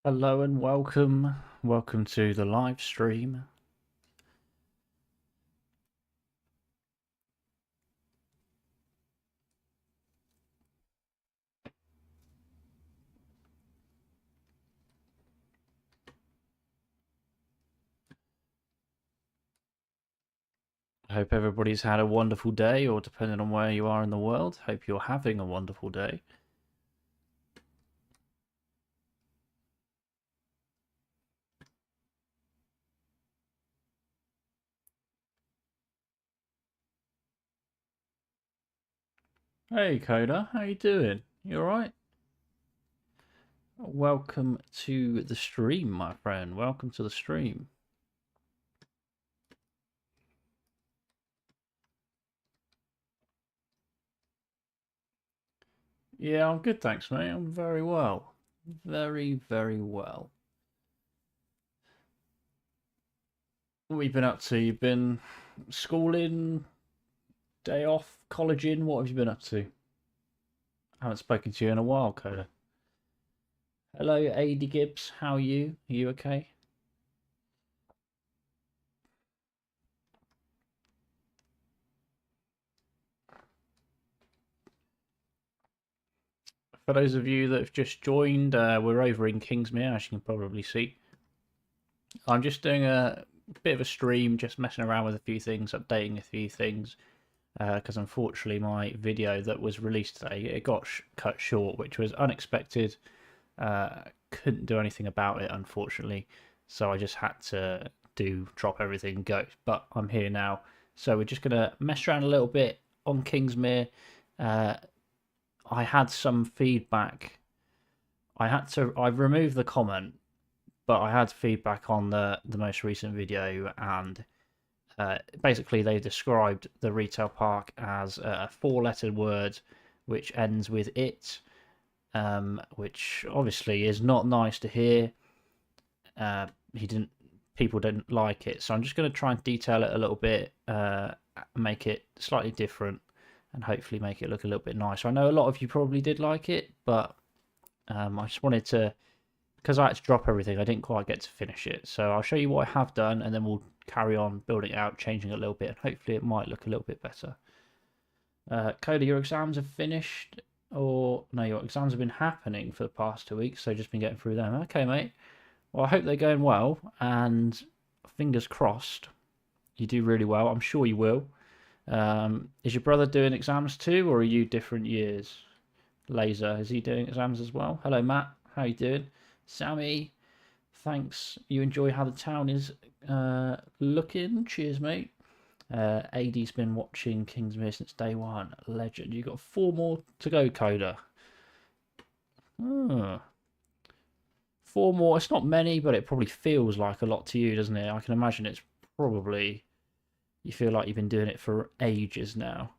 Hello and welcome to the live stream. I hope everybody's had a wonderful day, or depending on where you are in the world, hope you're having a wonderful day. Hey Coda, how you doing? You alright? Welcome to the stream, my friend. Welcome to the stream. Yeah, I'm good, thanks, mate. I'm very well. Very, very well. What have you been up to? You've been schooling, day off, colleging? What have you been up to? I haven't spoken to you in a while, Coda. Hello, AD Gibbs. How are you? Are you okay? For those of you that have just joined, we're over in Kingsmere, as you can probably see. I'm just doing a bit of a stream, just messing around with a few things, updating a few things, because unfortunately my video that was released today, it got cut short, which was unexpected. Couldn't do anything about it, unfortunately, so I just had to drop everything and go. But I'm here now, so we're just gonna mess around a little bit on Kingsmere. I had some feedback. I removed the comment, but I had feedback on the most recent video, and basically they described the retail park as a four-lettered word which ends with it, which obviously is not nice to hear. People didn't like it, so I'm just going to try and detail it a little bit, make it slightly different, and hopefully make it look a little bit nicer. I know a lot of you probably did like it, but I just wanted to, because I had to drop everything, I didn't quite get to finish it. So I'll show you what I have done, and then we'll carry on building it out, changing it a little bit, and hopefully it might look a little bit better. Coda, your exams have finished, or no, your exams have been happening for the past 2 weeks, so just been getting through them. Okay, mate. Well, I hope they're going well, and fingers crossed you do really well. I'm sure you will. Is your brother doing exams too, or are you different years? Laser, is he doing exams as well? Hello, Matt. How you doing? Sammy, thanks. You enjoy how the town is looking. Cheers, mate. AD's been watching Kingsmere since day one. Legend. You got 4 more to go, Coda. Oh. 4 more. It's not many, but it probably feels like a lot to you, doesn't it? I can imagine it's probably, you feel like you've been doing it for ages now.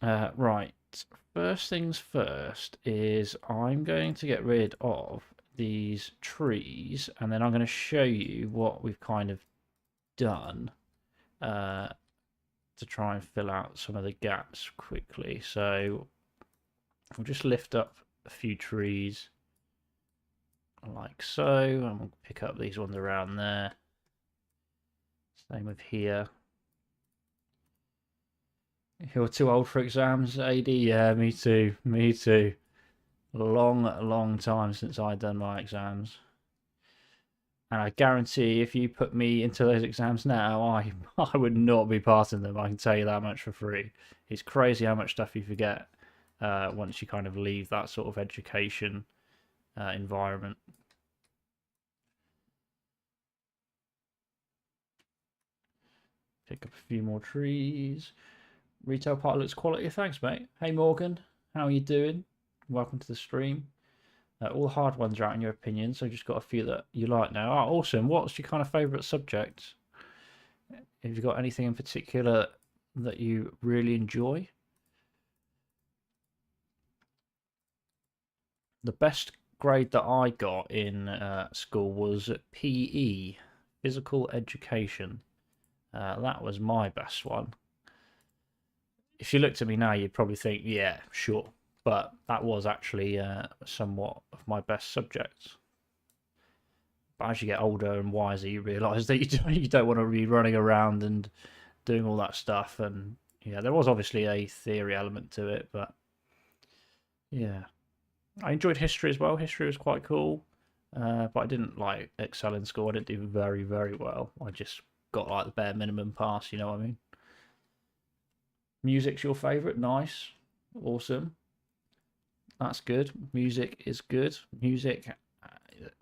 Right. First things first is I'm going to get rid of these trees, and then I'm going to show you what we've kind of done to try and fill out some of the gaps quickly. So we'll just lift up a few trees like so, and we'll pick up these ones around there. Same with here. You're too old for exams, AD? Yeah, me too. Me too. Long time since I'd done my exams. And I guarantee if you put me into those exams now, I would not be passing them. I can tell you that much for free. It's crazy how much stuff you forget once you kind of leave that sort of education environment. Pick up a few more trees. Retail part looks quality. Thanks, mate. Hey, Morgan. How are you doing? Welcome to the stream. All the hard ones are out in your opinion, so just got a few that you like now. Oh, awesome. What's your kind of favourite subject? Have you got anything in particular that you really enjoy? The best grade that I got in school was PE, physical education. That was my best one. If you looked at me now, you'd probably think, yeah, sure. but that was actually somewhat of my best subjects. But as you get older and wiser, you realise that you don't want to be running around and doing all that stuff. And yeah, there was obviously a theory element to it, but yeah, I enjoyed history as well. History was quite cool, but I didn't like excel in school. I didn't do very, very well. I just got like the bare minimum pass. You know what I mean? Music's your favourite? Nice, awesome. That's good. Music is good. Music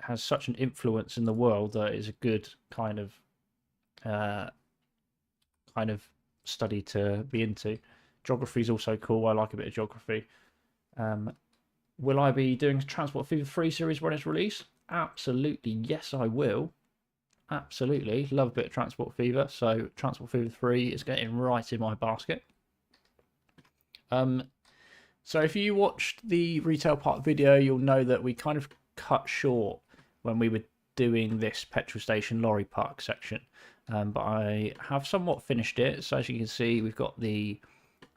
has such an influence in the world that it's a good uh, kind of study to be into. Geography is also cool. I like a bit of geography. Will I be doing Transport Fever 3 series when it's released? Absolutely, yes, I will. Absolutely, love a bit of Transport Fever. So Transport Fever 3 is getting right in my basket. So if you watched the retail park video, you'll know that we kind of cut short when we were doing this petrol station lorry park section. But I have somewhat finished it. So as you can see, we've got the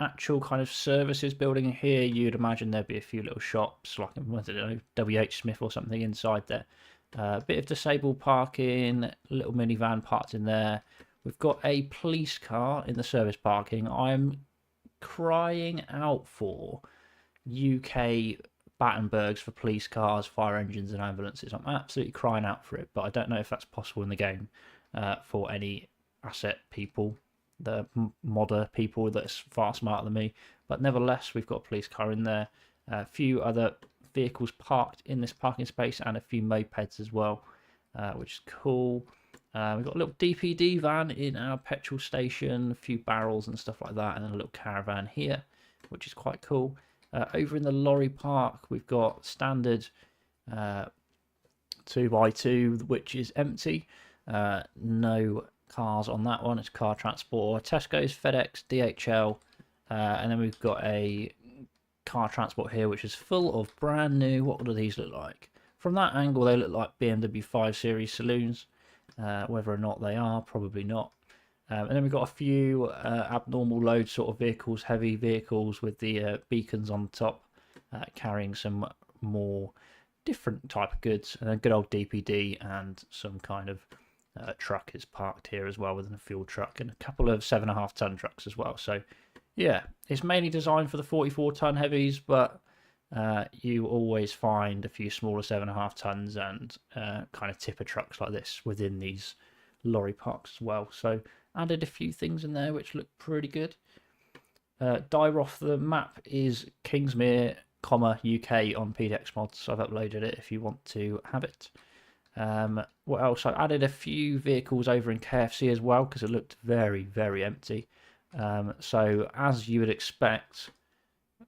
actual kind of services building here. You'd imagine there'd be a few little shops, like, I don't know, WH Smith or something inside there. A bit of disabled parking, little minivan parked in there. We've got a police car in the service parking. I'm crying out for UK Battenbergs for police cars, fire engines and ambulances. I'm absolutely crying out for it, but I don't know if that's possible in the game for any asset people, the modder people that's far smarter than me. But nevertheless, we've got a police car in there, a few other vehicles parked in this parking space, and a few mopeds as well, which is cool. We've got a little DPD van in our petrol station, a few barrels and stuff like that, and then a little caravan here, which is quite cool. Over in the lorry park, we've got standard 2x2, which is empty. No cars on that one. It's car transport. Tesco's, FedEx, DHL, and then we've got a car transport here, which is full of brand new. What do these look like? From that angle, they look like BMW 5 Series saloons. Whether or not they are, probably not. And then we've got a few abnormal load sort of vehicles, heavy vehicles with the beacons on the top, carrying some more different type of goods. And then good old DPD and some kind of truck is parked here as well, with a fuel truck and a couple of 7.5 ton trucks as well. So yeah, it's mainly designed for the 44 ton heavies, but you always find a few smaller 7.5 tons and kind of tipper trucks like this within these lorry parks as well. So added a few things in there which look pretty good. Dairoth, the map is Kingsmere, UK on PDX mods, so I've uploaded it if you want to have it. What else? I added a few vehicles over in KFC as well because it looked very, very empty. So as you would expect,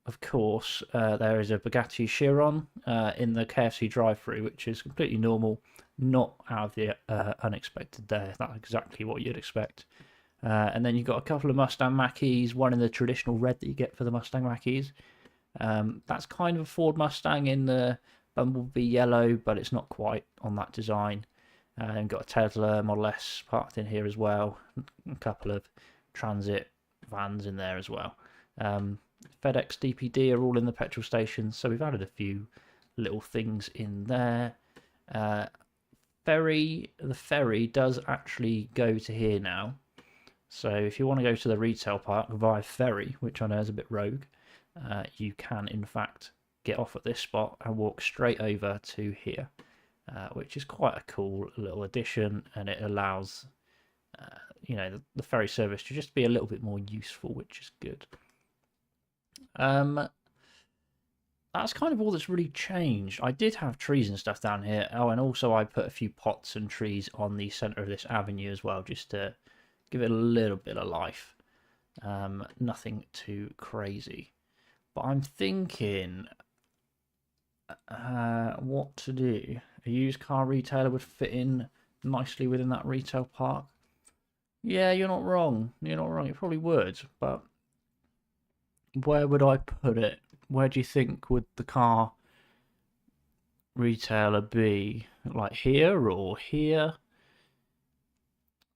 of course, there is a Bugatti Chiron in the KFC drive-thru, which is completely normal, not out of the unexpected there. That's exactly what you'd expect. And then you've got a couple of Mustang Mach-E's, one in the traditional red that you get for the Mustang Mach-E's. That's kind of a Ford Mustang in the Bumblebee yellow, but it's not quite on that design. And got a Tesla Model S parked in here as well. A couple of transit vans in there as well. FedEx, DPD are all in the petrol stations, so we've added a few little things in there. The ferry does actually go to here now. So if you want to go to the retail park via ferry, which I know is a bit rogue, you can in fact get off at this spot and walk straight over to here, which is quite a cool little addition, and it allows the ferry service to just be a little bit more useful, which is good. That's kind of all that's really changed. I did have trees and stuff down here. Oh, and also I put a few pots and trees on the centre of this avenue as well, just to give it a little bit of life. Nothing too crazy. But I'm thinking what to do. A used car retailer would fit in nicely within that retail park. Yeah, you're not wrong. You're not wrong. It probably would, but where would I put it? Where do you think would the car retailer be? Like here or here?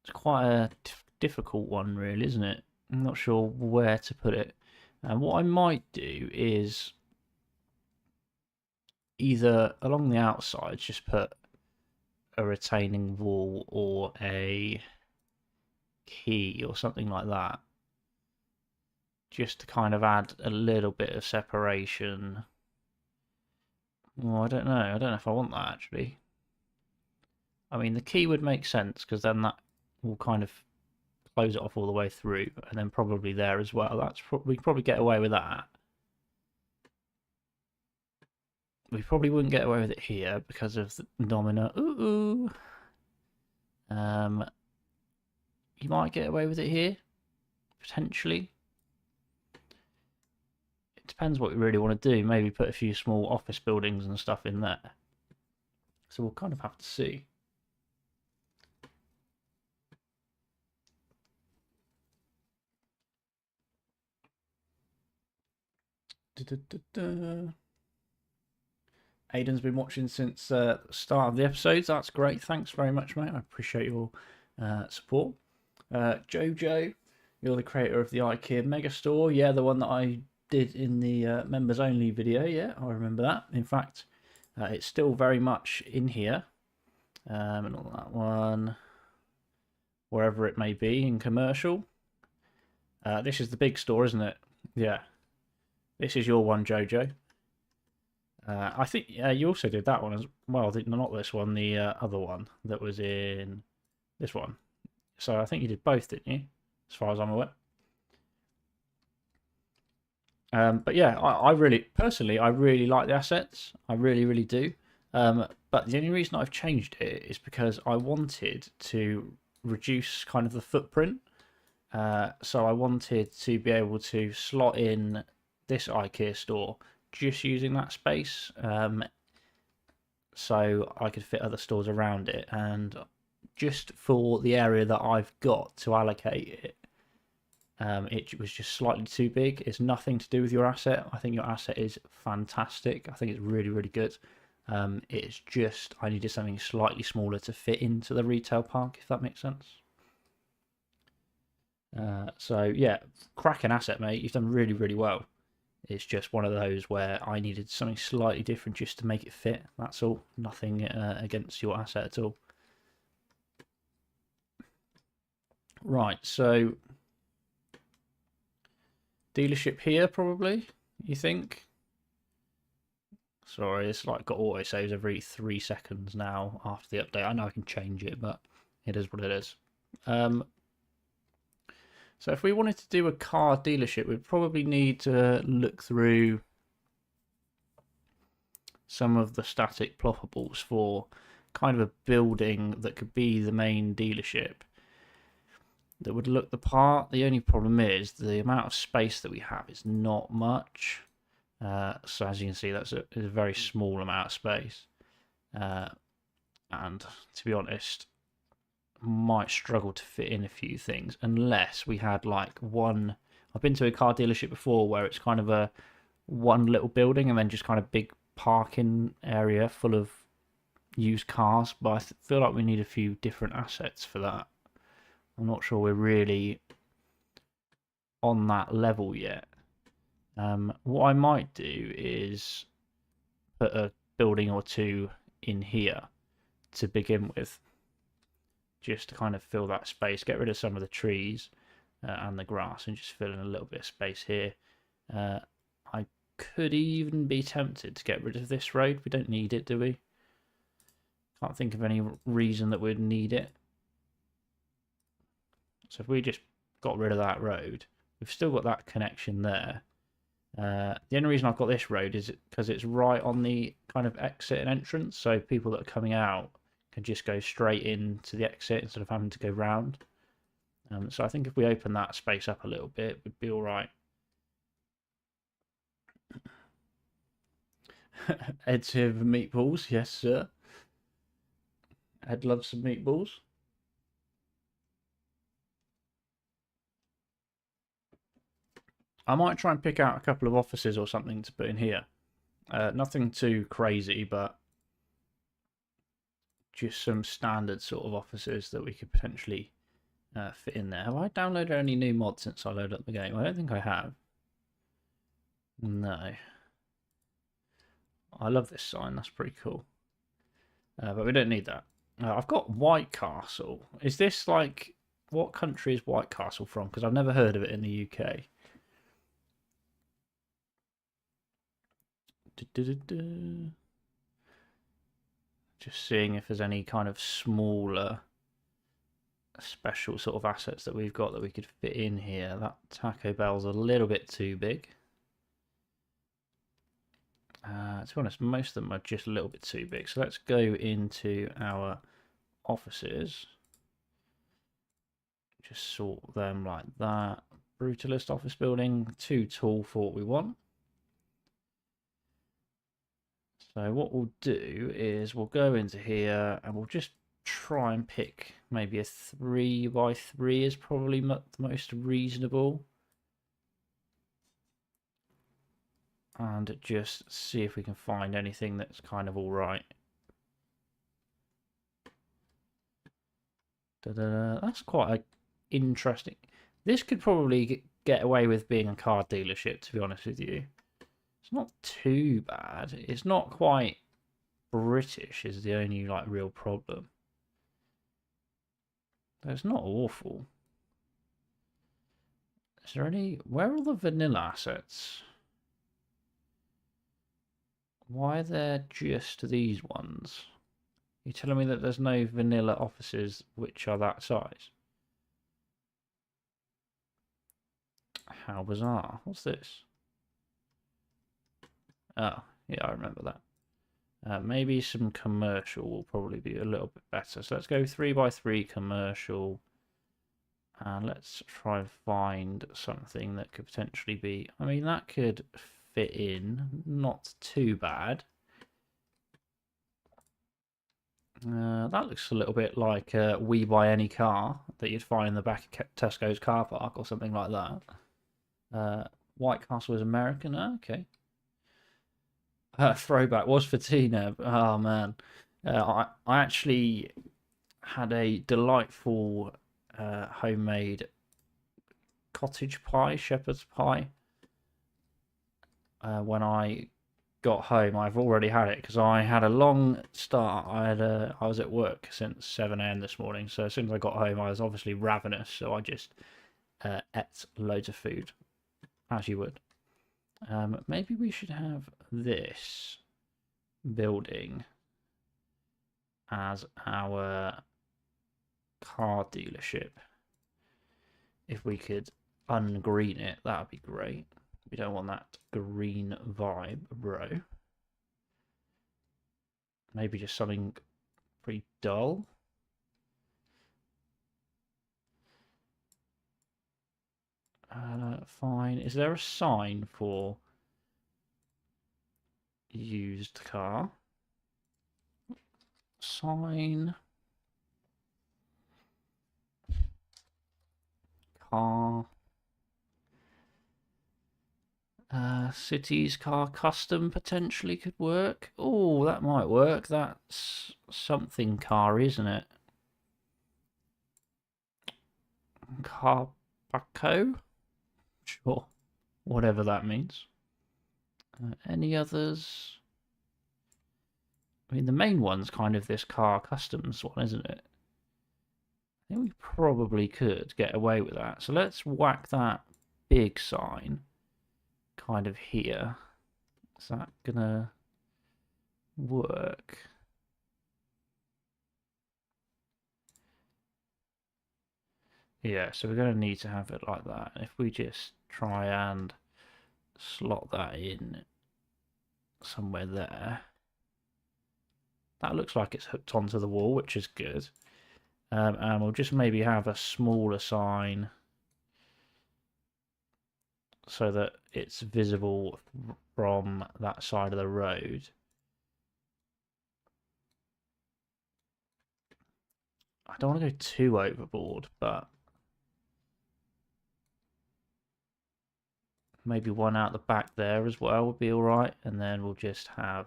It's quite a difficult one, really, isn't it? I'm not sure where to put it. And what I might do is either along the outsides just put a retaining wall or a key or something like that, just to kind of add a little bit of separation. Well, I don't know. I don't know if I want that actually. I mean, the key would make sense because then that will kind of close it off all the way through, and then probably there as well. We could probably get away with that. We probably wouldn't get away with it here because of the domino. Ooh. You might get away with it here, potentially. It depends what we really want to do. Maybe put a few small office buildings and stuff in there. So we'll kind of have to see. Aiden's been watching since the start of the episodes. That's great. Thanks very much, mate. I appreciate your support. Jojo, you're the creator of the IKEA Megastore. Yeah, the one that I did in the members only video. Yeah, I remember that. In fact, it's still very much in here. And all that one, wherever it may be in commercial. This is the big store, isn't it? Yeah. This is your one, Jojo. I think you also did that one as well. Not this one, the other one that was in this one. So I think you did both, didn't you? As far as I'm aware. But yeah, I really like the assets. I really do. But the only reason I've changed it is because I wanted to reduce kind of the footprint. So I wanted to be able to slot in this IKEA store just using that space, so I could fit other stores around it, and just for the area that I've got to allocate it, it was just slightly too big. It's nothing to do with your asset. I think your asset is fantastic. I think it's really good. It's just I needed something slightly smaller to fit into the retail park, if that makes sense. So yeah, cracking asset, mate. You've done really well. It's just one of those where I needed something slightly different just to make it fit. That's all. Nothing against your asset at all. Right, so dealership here probably, you think? Sorry, it's like got auto saves every 3 seconds now after the update. I know I can change it, but it is what it is. So if we wanted to do a car dealership, we'd probably need to look through some of the static ploppables for kind of a building that could be the main dealership that would look the part. The only problem is the amount of space that we have is not much. So as you can see, that's a very small amount of space. And to be honest, might struggle to fit in a few things unless we had like one. I've been to a car dealership before where it's kind of a one little building and then just kind of big parking area full of used cars, but I feel like we need a few different assets for that. I'm not sure we're really on that level yet. What I might do is put a building or two in here to begin with, just to kind of fill that space, get rid of some of the trees and the grass, and just fill in a little bit of space here. I could even be tempted to get rid of this road. We don't need it, do we? Can't think of any reason that we'd need it. So if we just got rid of that road, we've still got that connection there. The only reason I've got this road is because it's right on the kind of exit and entrance, so people that are coming out can just go straight into the exit instead of having to go round. So I think if we open that space up a little bit, we'd be all right. Ed's here for meatballs, yes sir. Ed loves some meatballs. I might try and pick out a couple of offices or something to put in here. Nothing too crazy, but just some standard sort of offices that we could potentially fit in there. Have I downloaded any new mods since I loaded up the game? I don't think I have. No. I love this sign. That's pretty cool. But we don't need that. I've got White Castle. Is this like, what country is White Castle from? Because I've never heard of it in the UK. Just seeing if there's any kind of smaller special sort of assets that we've got that we could fit in here. That Taco Bell's a little bit too big. To be honest, most of them are just a little bit too big. So let's go into our offices. Just sort them like that. Brutalist office building, too tall for what we want. So what we'll do is we'll go into here and we'll just try and pick maybe a 3x3 is probably the most reasonable. And just see if we can find anything that's kind of all right. That's quite an interesting. This could probably get away with being a car dealership, to be honest with you. It's not too bad. It's not quite British is the only like real problem. It's not awful. Is there any... Where are the vanilla assets? Why are there just these ones? You're telling me that there's no vanilla offices which are that size? How bizarre. What's this? Oh, yeah, I remember that. Maybe some commercial will probably be a little bit better. So let's go 3x3 commercial. And let's try and find something that could potentially be... I mean, that could fit in. Not too bad. That looks a little bit like We Buy Any Car that you'd find in the back of Tesco's car park or something like that. White Castle is American. Okay. Throwback was for Tina. Oh, man. I actually had a delightful homemade cottage pie, shepherd's pie. When I got home, I've already had it because I had a long start. I was at work since 7 a.m. this morning, so as soon as I got home, I was obviously ravenous. So I just ate loads of food, as you would. Maybe we should have this building as our car dealership. If we could ungreen it, that would be great. We don't want that green vibe, bro. Maybe just something pretty dull. Fine. Is there a sign for used car? Sign. Car. Cities car custom potentially could work. Oh, that might work. That's something car, isn't it? Carpaco? Sure. Whatever that means. Any others? I mean, the main one's kind of this car customs one, isn't it? I think we probably could get away with that. So let's whack that big sign kind of here. Is that gonna work? Yeah, so we're going to need to have it like that. If we just try and slot that in somewhere there. That looks like it's hooked onto the wall, which is good. And we'll just maybe have a smaller sign so that it's visible from that side of the road. I don't want to go too overboard, but maybe one out the back there as well would be all right. And then we'll just have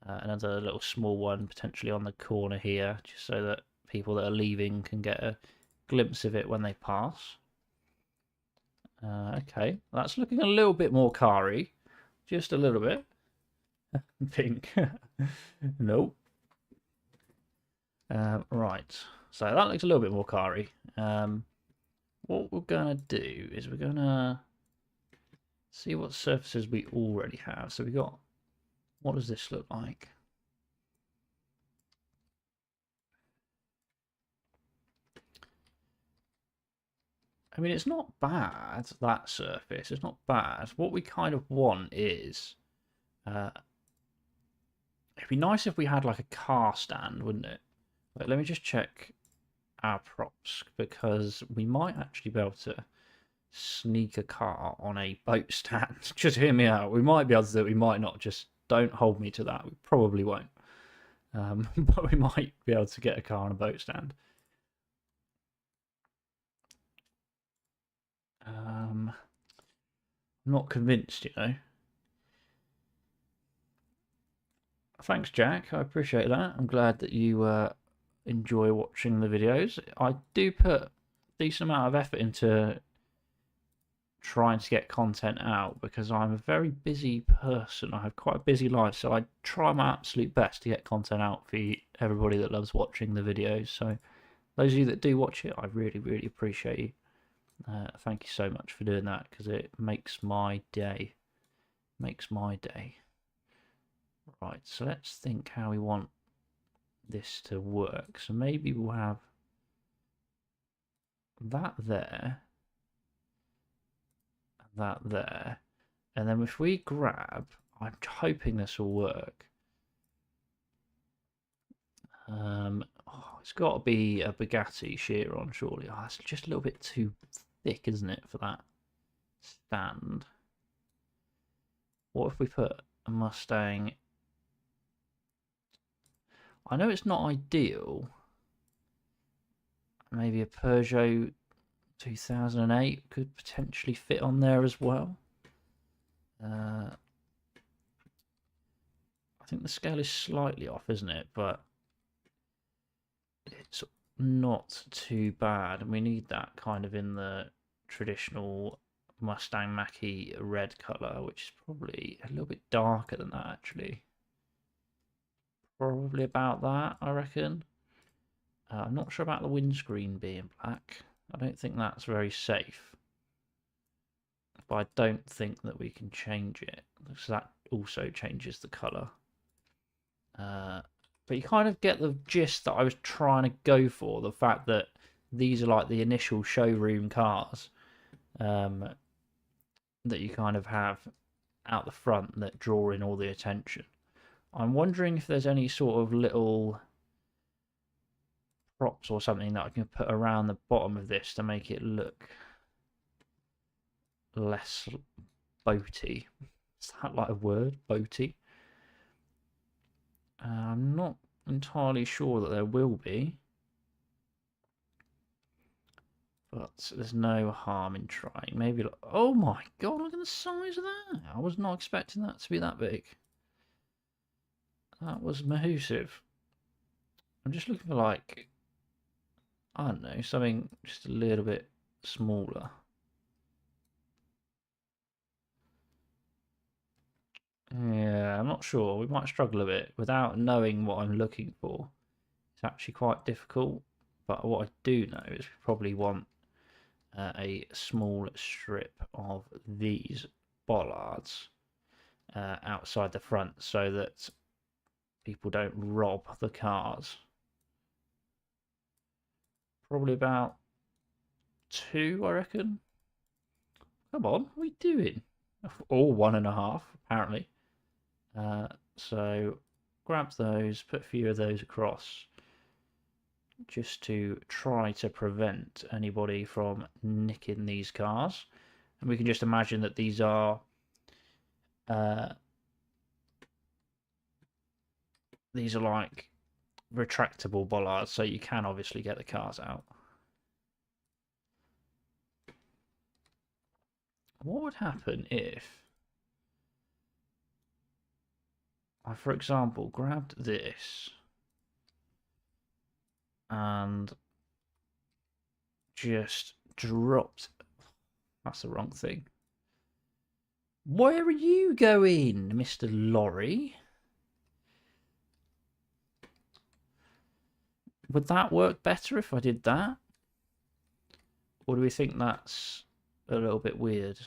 another little small one potentially on the corner here, just so that people that are leaving can get a glimpse of it when they pass. Okay, that's looking a little bit more car-y, just a little bit. Pink. Nope. Right. So that looks a little bit more car-y. What we're gonna do is we're gonna see what surfaces we already have. So we got, what does this look like? I mean, it's not bad, that surface. It's not bad. What we kind of want is, it'd be nice if we had like a car stand, wouldn't it? Like, let me just check our props because we might actually be able to sneak a car on a boat stand. Just hear me out. We might be able to do it. We might not. Just don't hold me to that. We probably won't. But we might be able to get a car on a boat stand. I'm not convinced, you know. Thanks, Jack. I appreciate that. I'm glad that you enjoy watching the videos. I do put a decent amount of effort into trying to get content out because I'm a very busy person. I have quite a busy life, so I try my absolute best to get content out for everybody that loves watching the videos. So those of you that do watch it, I really, really appreciate you. Thank you so much for doing that because it makes my day. Makes my day. Right, so let's think how we want this to work. So maybe we'll have that there, that there, and then if we grab, I'm hoping this will work. It's got to be a Bugatti Chiron, surely. Oh, it's just a little bit too thick, isn't it, for that stand? What if we put a Mustang? I know it's not ideal. Maybe a Peugeot 2008 could potentially fit on there as well. I think the scale is slightly off, isn't it? But it's not too bad. And we need that kind of in the traditional Mustang Mach-E red colour, which is probably a little bit darker than that, actually. Probably about that, I reckon. I'm not sure about the windscreen being black. I don't think that's very safe. But I don't think that we can change it. So that also changes the colour. But you kind of get the gist that I was trying to go for. The fact that these are like the initial showroom cars that you kind of have out the front that draw in all the attention. I'm wondering if there's any sort of little props or something that I can put around the bottom of this to make it look less boaty. Is that like a word? Boaty? I'm not entirely sure that there will be. But there's no harm in trying. Maybe, oh my god, look at the size of that. I was not expecting that to be that big. That was massive. I'm just looking for like, I don't know, something just a little bit smaller. Yeah, I'm not sure. We might struggle a bit without knowing what I'm looking for. It's actually quite difficult. But what I do know is we probably want a small strip of these bollards outside the front so that people don't rob the cars. Probably about 2, I reckon. Come on, what are we doing? Or 1.5, apparently. So grab those, put a few of those across, just to try to prevent anybody from nicking these cars. And we can just imagine that these are like retractable bollards, so you can obviously get the cars out. What would happen if I, for example, grabbed this and just dropped, that's the wrong thing, Where are you going, Mr. Lorry? Would that work better if I did that? Or do we think that's a little bit weird?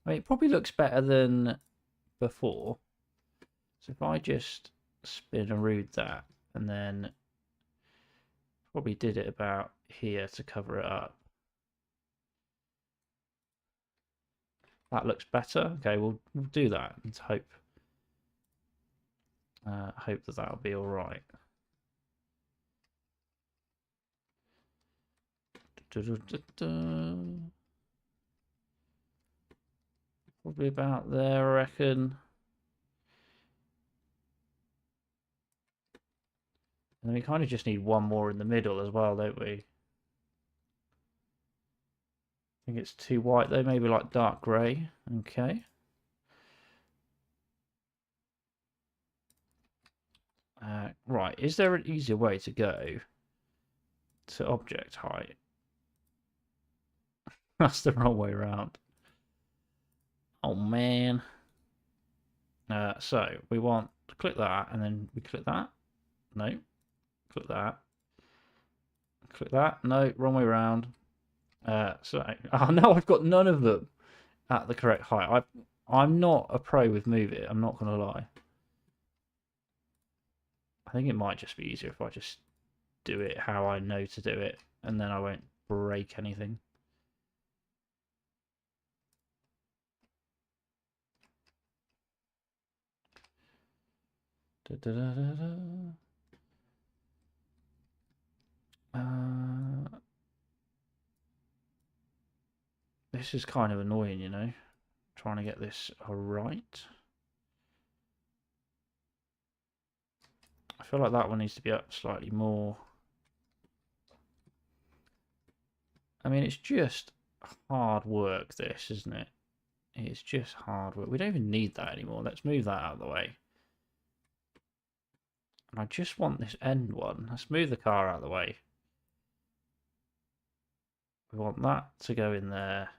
I mean, it probably looks better than before. So if I just spin around that and then probably did it about here to cover it up. That looks better. Okay, we'll do that and hope that that'll be all right. Probably about there, I reckon. And then we kind of just need one more in the middle as well, don't we? I think it's too white though, maybe like dark grey. Okay. Right, is there an easier way to go to object height? That's the wrong way around. Oh man. So we want to click that and then we click that. No. Click that. Click that. No, wrong way around. So oh no, I've got none of them at the correct height. I'm not a pro with Move It, I'm not gonna lie. I think it might just be easier if I just do it how I know to do it, and then I won't break anything. Da, da, da, da, da. This is kind of annoying, you know, trying to get this right. I feel like that one needs to be up slightly more. I mean, it's just hard work, this, isn't it? It's just hard work. We don't even need that anymore. Let's move that out of the way. And I just want this end one. Let's move the car out of the way. We want that to go in there.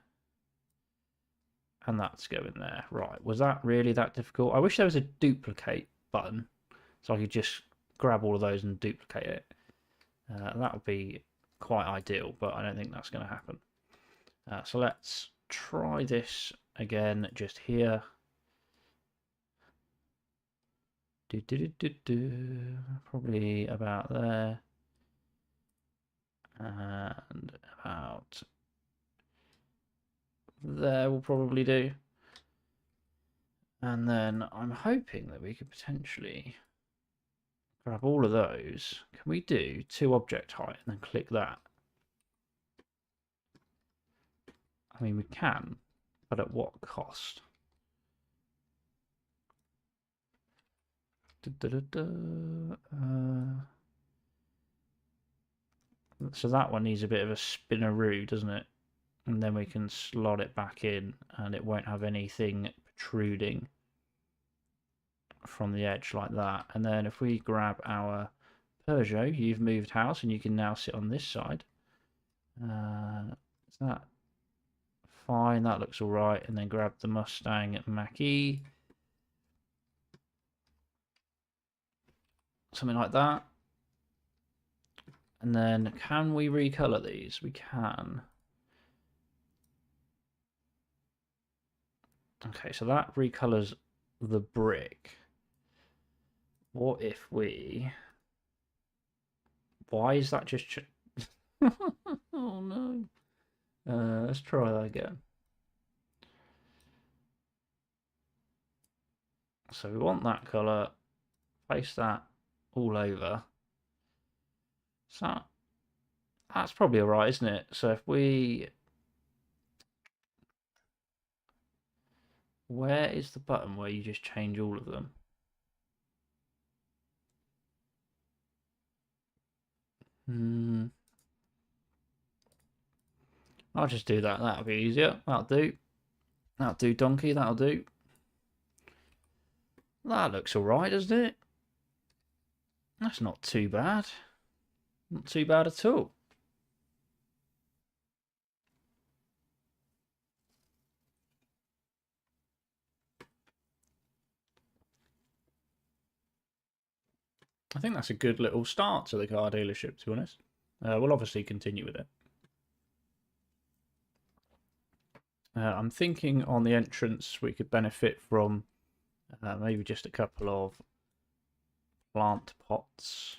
And that to go in there. Right, was that really that difficult? I wish there was a duplicate button. So I could just grab all of those and duplicate it. That would be quite ideal, but I don't think that's going to happen. So let's try this again just here. Probably about there. And about there will probably do. And then I'm hoping that we could potentially grab all of those. Can we do to object height and then click that? I mean, we can, but at what cost? So that one needs a bit of a spinneroo, doesn't it? And then we can slot it back in and it won't have anything protruding from the edge like that. And then if we grab our Peugeot, you've moved house and you can now sit on this side. Is that fine? That looks all right. And then grab the Mustang Mach-E. Something like that. And then can we recolor these? We can. Okay, so that recolors the brick. What if we... Why is that just... Oh no. Let's try that again. So we want that colour. Place that all over. So that's probably alright, isn't it? So if we... Where is the button where you just change all of them? I'll just do that. That'll be easier. That'll do. That'll do, donkey. That'll do. That looks alright, doesn't it? That's not too bad. Not too bad at all. I think that's a good little start to the car dealership, to be honest. We'll obviously continue with it. I'm thinking on the entrance we could benefit from maybe just a couple of plant pots.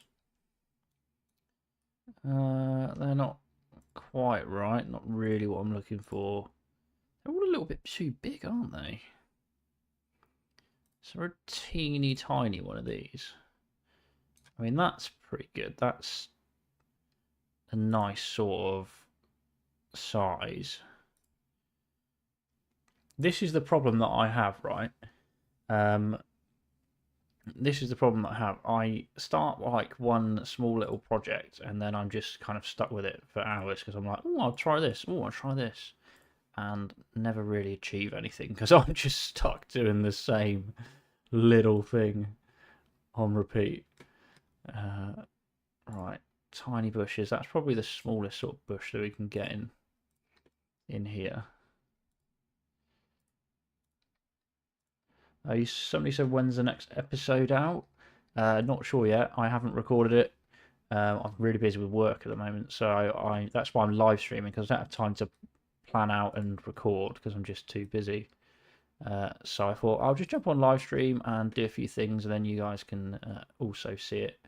They're not quite right, not really what I'm looking for. They're all a little bit too big, aren't they? So a teeny tiny one of these. I mean, that's pretty good. That's a nice sort of size. This is the problem that I have, right? This is the problem that I have. I start like one small little project and then I'm just kind of stuck with it for hours because I'm like, oh, I'll try this. Oh, I'll try this. And never really achieve anything because I'm just stuck doing the same little thing on repeat. Right, tiny bushes. That's probably the smallest sort of bush that we can get in here. Somebody said, when's the next episode out? Not sure yet. I haven't recorded it. I'm really busy with work at the moment, so that's why I'm live streaming, because I don't have time to plan out and record because I'm just too busy. So I thought I'll just jump on live stream and do a few things, and then you guys can also see it.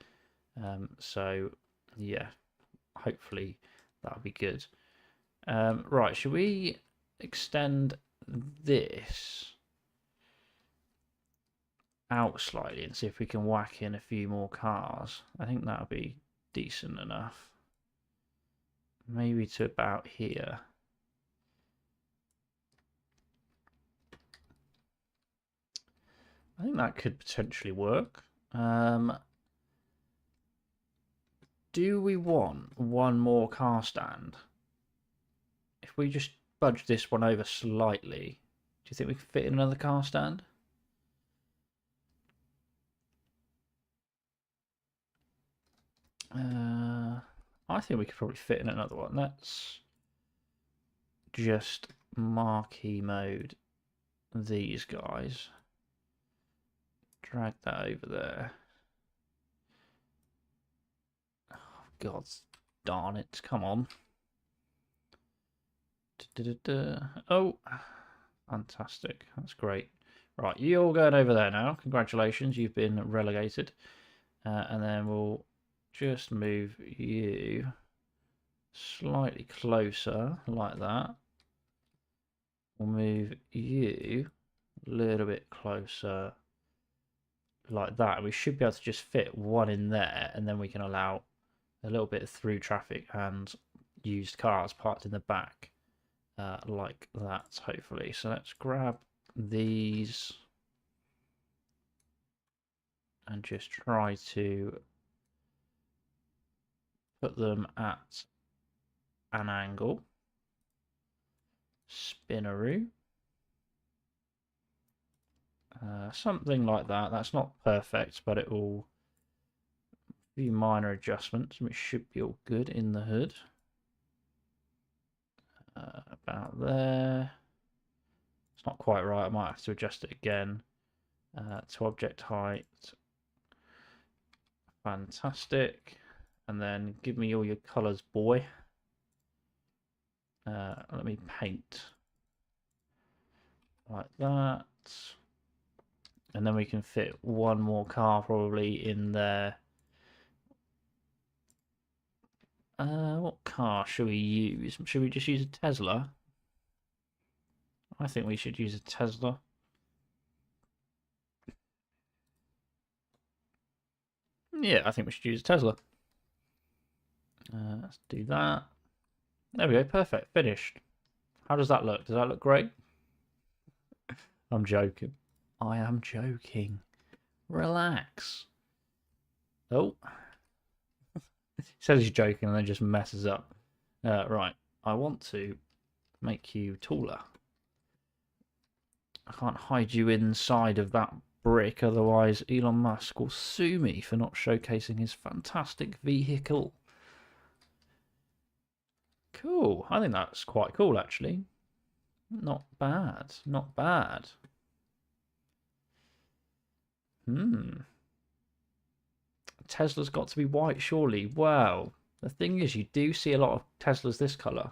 So yeah, hopefully that'll be good. Right, should we extend this out slightly and see if we can whack in a few more cars? I think that'll be decent enough. Maybe to about here. I think that could potentially work. Do we want one more car stand? If we just budge this one over slightly, do you think we can fit in another car stand? I think we could probably fit in another one. Let's just marquee mode these guys. Drag that over there. Oh, God darn it. Come on. Oh, fantastic. That's great. Right, you're all going over there now. Congratulations, you've been relegated. And then we'll just move you slightly closer, like that. We'll move you a little bit closer, like that. We should be able to just fit one in there, and then we can allow a little bit of through traffic and used cars parked in the back, like that, hopefully. So let's grab these and just try to put them at an angle. Spinaroo. Something like that. That's not perfect, but it will be minor adjustments, which should be all good in the hood. About there. It's not quite right. I might have to adjust it again. To object height. Fantastic. And then give me all your colours, boy. Let me paint like that. And then we can fit one more car probably in there. What car should we use? Should we just use a Tesla? I think we should use a Tesla. Yeah, I think we should use a Tesla. Let's do that. There we go, perfect, finished. How does that look? Does that look great? I'm joking. I am joking. Relax. Oh. He says he's joking and then just messes up. Right, I want to make you taller. I can't hide you inside of that brick, otherwise Elon Musk will sue me for not showcasing his fantastic vehicle. Cool. I think that's quite cool, actually. Not bad. Not bad. Tesla's got to be white, surely. Well, the thing is, you do see a lot of Teslas this colour,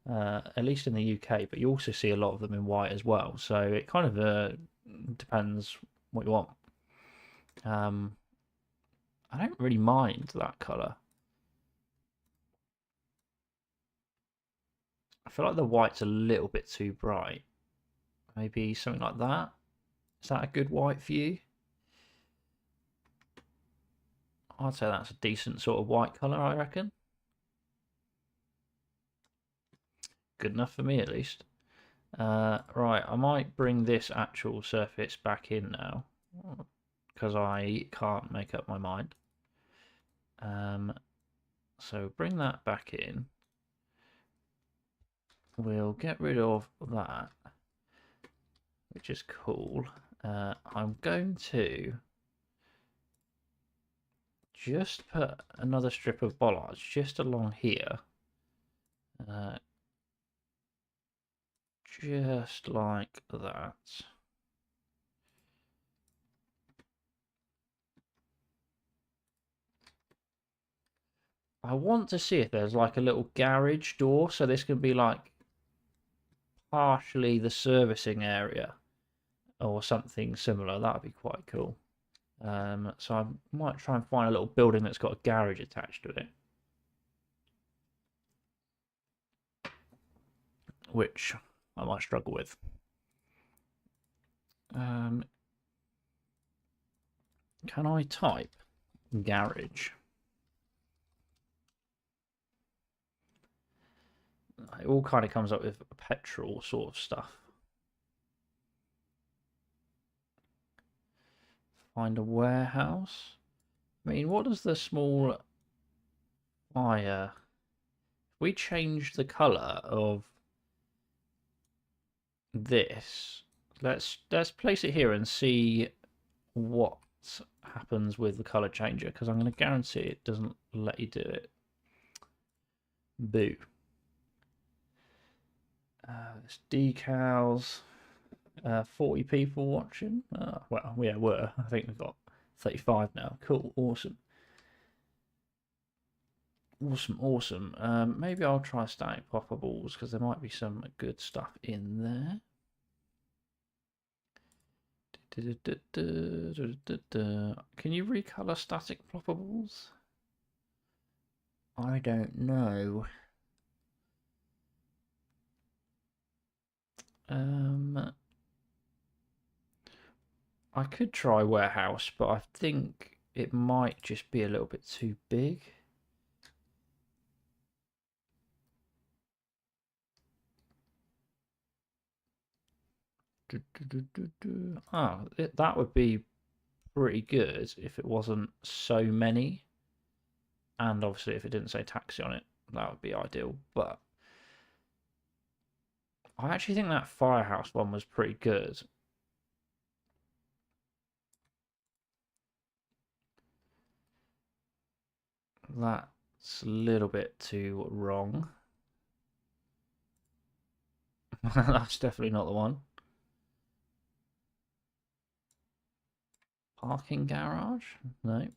at least in the UK, but you also see a lot of them in white as well. So it kind of depends what you want. I don't really mind that colour. I feel like the white's a little bit too bright. Maybe something like that. Is that a good white for you? I'd say that's a decent sort of white colour, I reckon. Good enough for me, at least. Right, I might bring this actual surface back in now, because I can't make up my mind. So bring that back in. We'll get rid of that, which is cool. I'm going to just put another strip of bollards just along here. Just like that. I want to see if there's like a little garage door, so this can be like partially the servicing area or something similar. That would be quite cool. So I might try and find a little building that's got a garage attached to it, which I might struggle with. Can I type garage? It all kind of comes up with petrol sort of stuff. Find a warehouse. I mean, what does the small fire... We change the colour of this. Let's place it here and see what happens with the colour changer, because I'm going to guarantee it doesn't let you do it. Boo. There's decals. 40 people watching. Well, yeah, were. I think we've got 35 now. Cool, awesome. Awesome. Maybe I'll try static poppables because there might be some good stuff in there. Can you recolor static poppables? I don't know. I could try warehouse, but I think it might just be a little bit too big. Oh, that would be pretty good if it wasn't so many. And obviously if it didn't say taxi on it, that would be ideal. But I actually think that firehouse one was pretty good. That's a little bit too wrong. That's definitely not the one. Parking garage? No.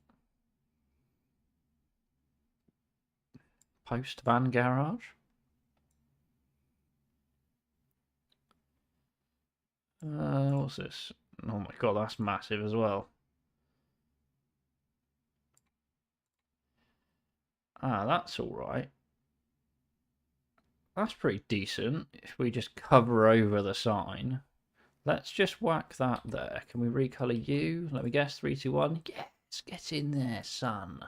Post van garage? What's this? Oh my god, that's massive as well. Ah, that's alright. That's pretty decent if we just cover over the sign. Let's just whack that there. Can we recolor you? Let me guess. 3, 2, 1. Yes, get in there, son.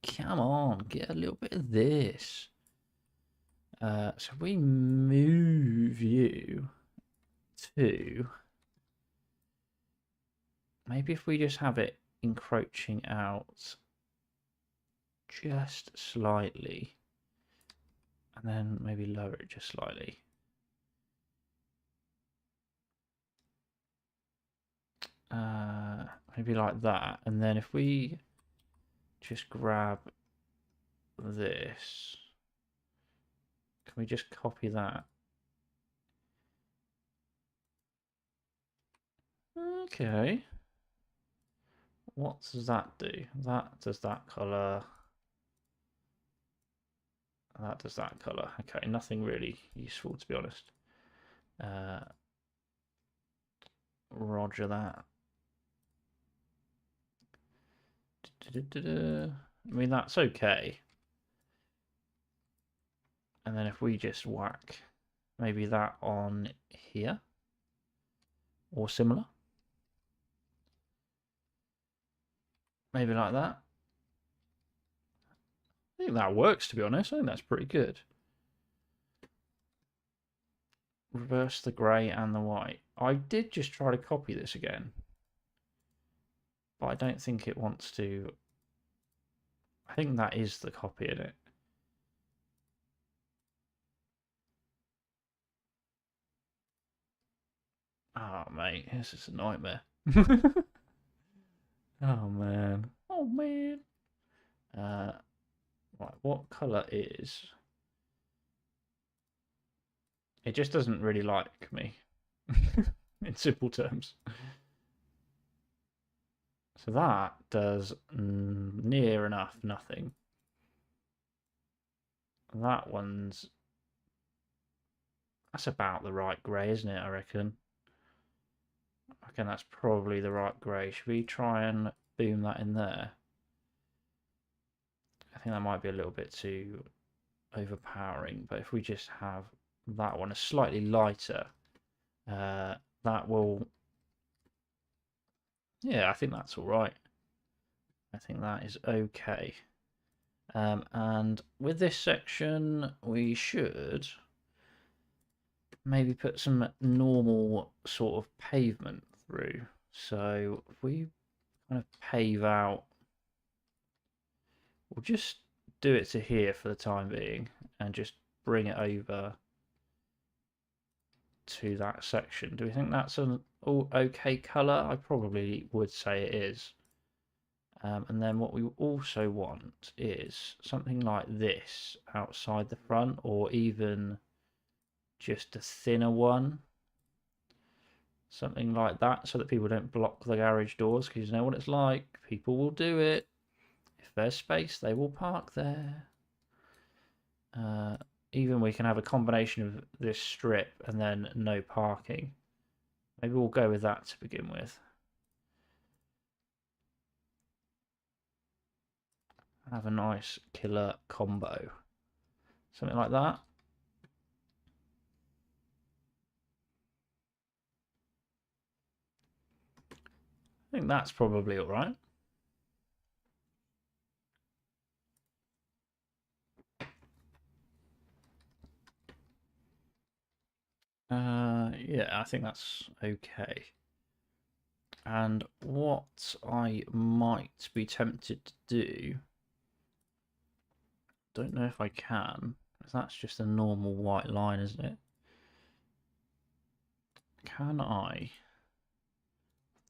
Come on, get a little bit of this. So we move you to... Maybe if we just have it encroaching out just slightly. And then maybe lower it just slightly. Maybe like that. And then if we just grab this, can we just copy that? Okay. what does that do? That does that colour. That does that colour. Okay, nothing really useful to be honest. Roger that. I mean, that's okay. And then if we just whack maybe that on here or similar, maybe like that. I think that works, to be honest. I think that's pretty good. Reverse the grey and the white. I did just try to copy this again, but I don't think it wants to. I think that is the copy in it. Oh, mate, this is a nightmare. Oh, man. Oh, man. Right, what colour is... It just doesn't really like me, in simple terms. So that does near enough nothing. That one's... That's about the right grey, isn't it, I reckon? I reckon that's probably the right grey. Should we try and boom that in there? I think that might be a little bit too overpowering, but if we just have that one a slightly lighter, that will... Yeah, I think that's all right. I think that is okay. And with this section, we should maybe put some normal sort of pavement through. So if we kind of pave out, we'll just do it to here for the time being and just bring it over to that section. Do we think that's an okay colour? I probably would say it is. And then what we also want is something like this outside the front, or even just a thinner one. Something like that, so that people don't block the garage doors, because you know what it's like. People will do it. If there's space, they will park there. Even we can have a combination of this strip and then no parking. Maybe we'll go with that to begin with. Have a nice killer combo. Something like that. I think that's probably all right. Yeah, I think that's okay. And what I might be tempted to do, don't know if I can, because that's just a normal white line, isn't it? Can I?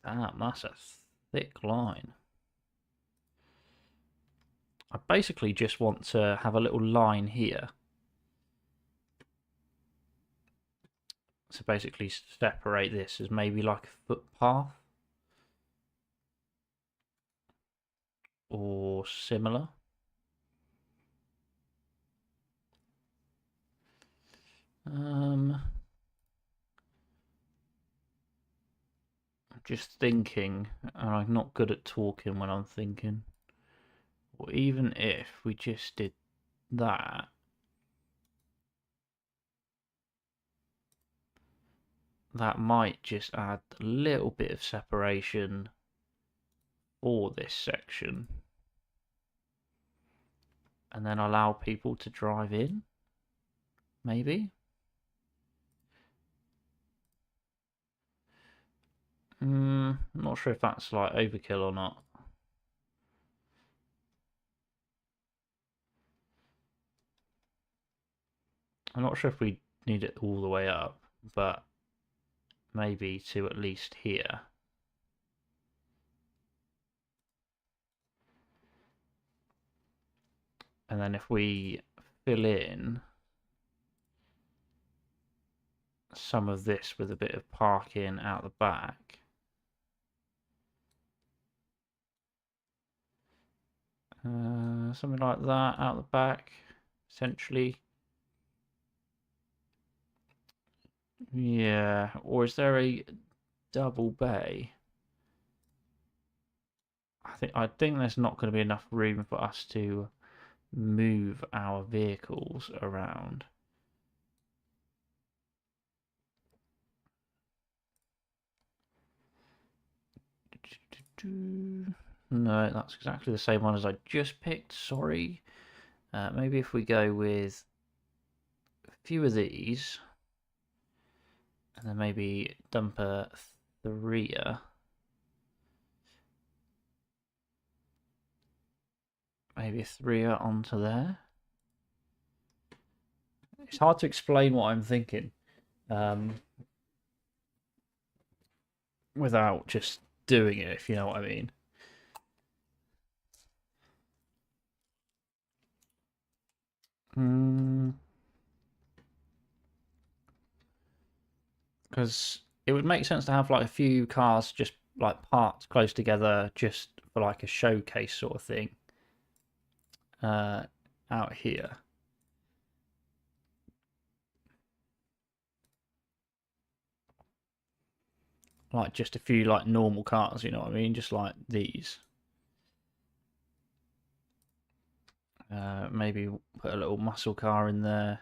Damn, that's a thick line. I basically just want to have a little line here. So basically separate this as maybe like a footpath or similar. I'm just thinking, and I'm not good at talking when I'm thinking. Or even if we just did that, that might just add a little bit of separation for this section, and then allow people to drive in, maybe. I'm not sure if that's like overkill or not. I'm not sure if we need it all the way up, but maybe to at least here. And then if we fill in some of this with a bit of parking out the back, Something like that out the back, essentially. Yeah, or is there a double bay? I think there's not going to be enough room for us to move our vehicles around. No, that's exactly the same one as I just picked. Sorry. Maybe if we go with a few of these, and then maybe dump a 3er. Maybe a 3er onto there. It's hard to explain what I'm thinking without just doing it, if you know what I mean. Because it would make sense to have like a few cars just like parked close together just for like a showcase sort of thing out here. Like just a few like normal cars, you know what I mean? Just like these. Maybe put a little muscle car in there.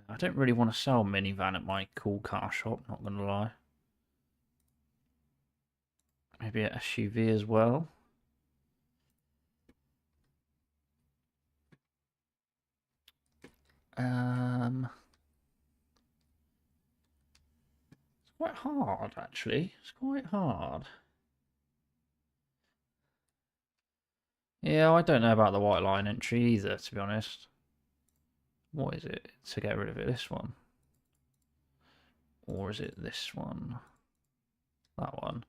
I don't really want to sell a minivan at my cool car shop, not gonna lie. Maybe an SUV as well. It's quite hard actually. It's quite hard. Yeah, I don't know about the white line entry either, to be honest. What is it to get rid of it? This one? Or is it this one? That one.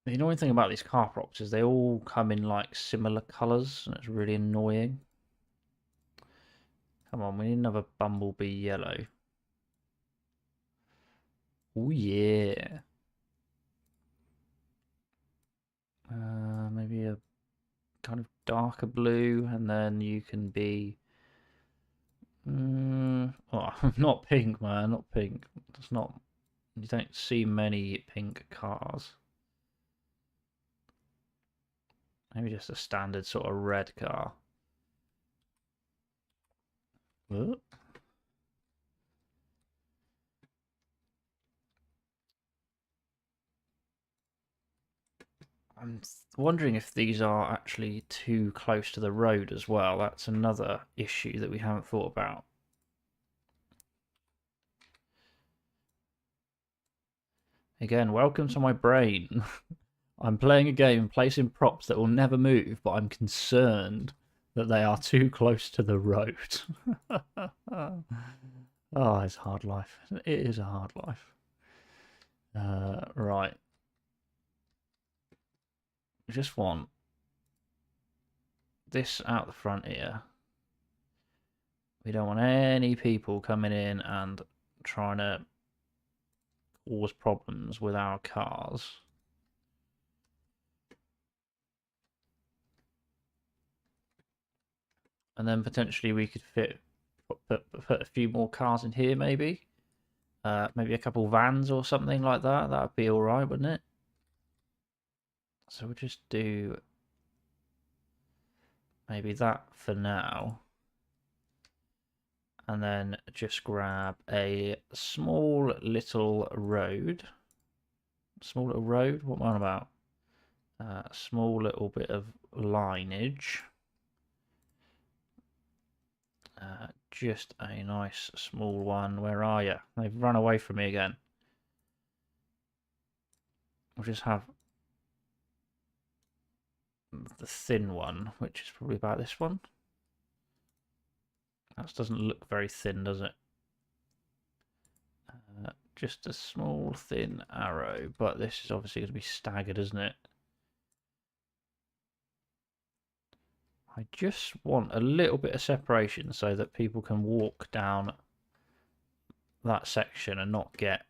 The annoying thing about these car props is they all come in like similar colours and it's really annoying. Come on, we need another bumblebee yellow. Oh yeah. Maybe a kind of darker blue, and then you can be. Oh, not pink, man, not pink. It's not. You don't see many pink cars. Maybe just a standard sort of red car. What? I'm wondering if these are actually too close to the road as well. That's another issue that we haven't thought about. Again, welcome to my brain. I'm playing a game, placing props that will never move, but I'm concerned that they are too close to the road. Oh, it's a hard life. It is a hard life. Right. I just want this out the front here. We don't want any people coming in and trying to cause problems with our cars. And then potentially we could put a few more cars in here, maybe. Maybe a couple vans or something like that. That would be all right, wouldn't it? So we'll just do maybe that for now. And then just grab a small little road. Small little road? What am I on about? Small little bit of lineage. Just a nice small one. Where are you? They've run away from me again. We'll just have the thin one, which is probably about this one. That doesn't look very thin, does it? Just a small thin arrow, but this is obviously going to be staggered, isn't it? I just want a little bit of separation so that people can walk down that section and not get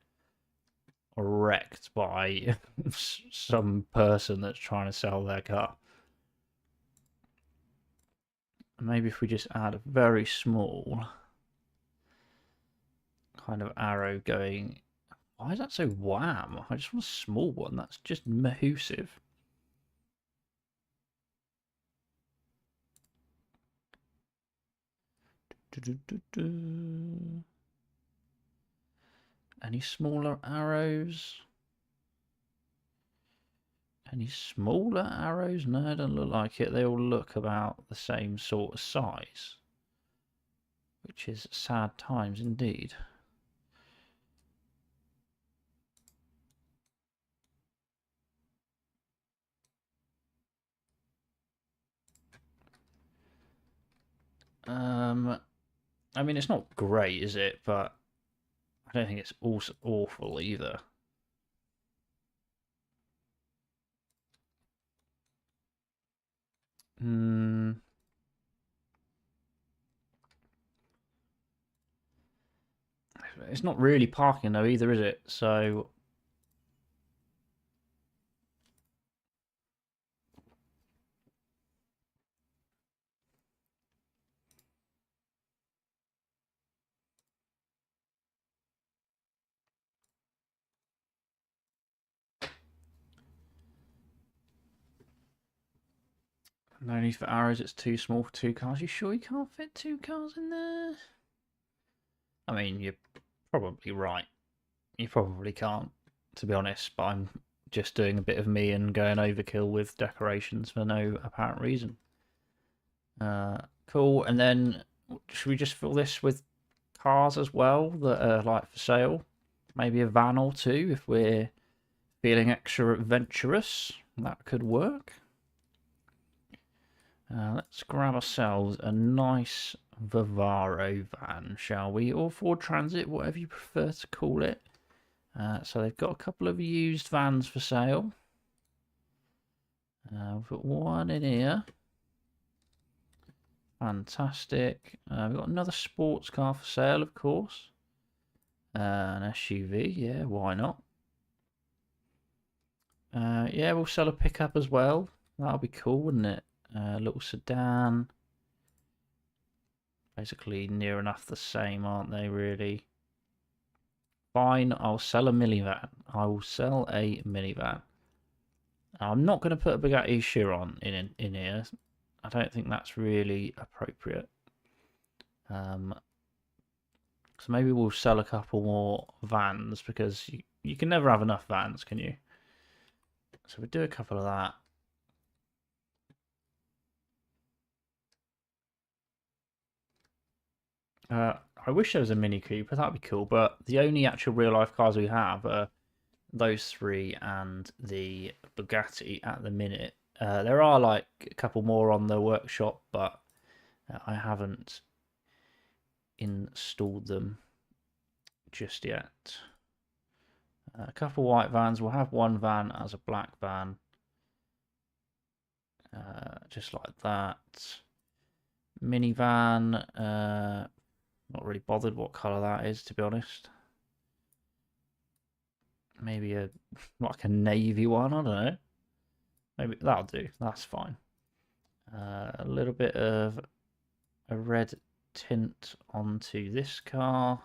wrecked by some person that's trying to sell their car. Maybe if we just add a very small kind of arrow going. Why is that so wham? I just want a small one. That's just mahoosive. Any smaller arrows? Any smaller arrows? No, it doesn't look like it. They all look about the same sort of size, which is sad times indeed. I mean, it's not great, is it? But I don't think it's also awful either. It's not really parking though either, is it? So no need for arrows. It's too small for 2 cars. You sure you can't fit 2 cars in there? I mean, you're probably right. You probably can't, to be honest. But I'm just doing a bit of me and going overkill with decorations for no apparent reason. Cool. And then should we just fill this with cars as well that are like for sale? Maybe a van or two if we're feeling extra adventurous. That could work. Let's grab ourselves a nice Vivaro van, shall we? Or Ford Transit, whatever you prefer to call it. So they've got a couple of used vans for sale. We've got one in here. Fantastic. We've got another sports car for sale, of course. An SUV, yeah, why not? Yeah, we'll sell a pickup as well. That'll be cool, wouldn't it? A little sedan. Basically near enough the same, aren't they, really? Fine, I'll sell a minivan. I will sell a minivan. I'm not going to put a Bugatti Chiron in here. I don't think that's really appropriate. So maybe we'll sell a couple more vans because you can never have enough vans, can you? So we'll do a couple of that. I wish there was a Mini Cooper, that'd be cool, but the only actual real life cars we have are those 3 and the Bugatti at the minute. There are like a couple more on the workshop, but I haven't installed them just yet. A couple white vans. We'll have one van as a black van. Just like that. Minivan. Not really bothered what colour that is, to be honest. Maybe like a navy one, I don't know. Maybe that'll do, that's fine. A little bit of a red tint onto this car.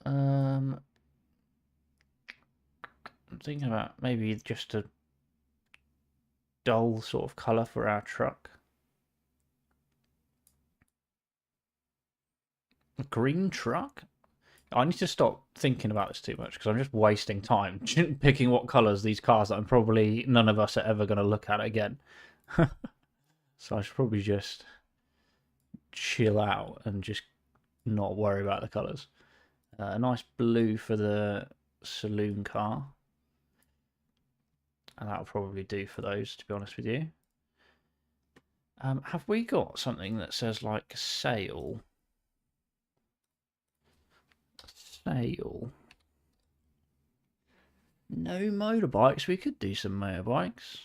I'm thinking about maybe just a dull sort of colour for our truck. A green truck? I need to stop thinking about this too much because I'm just wasting time picking what colours these cars that I'm probably none of us are ever going to look at again. So I should probably just chill out and just not worry about the colours. A nice blue for the saloon car. And that'll probably do for those, to be honest with you. Have we got something that says like sale? Sale. No motorbikes. We could do some motorbikes.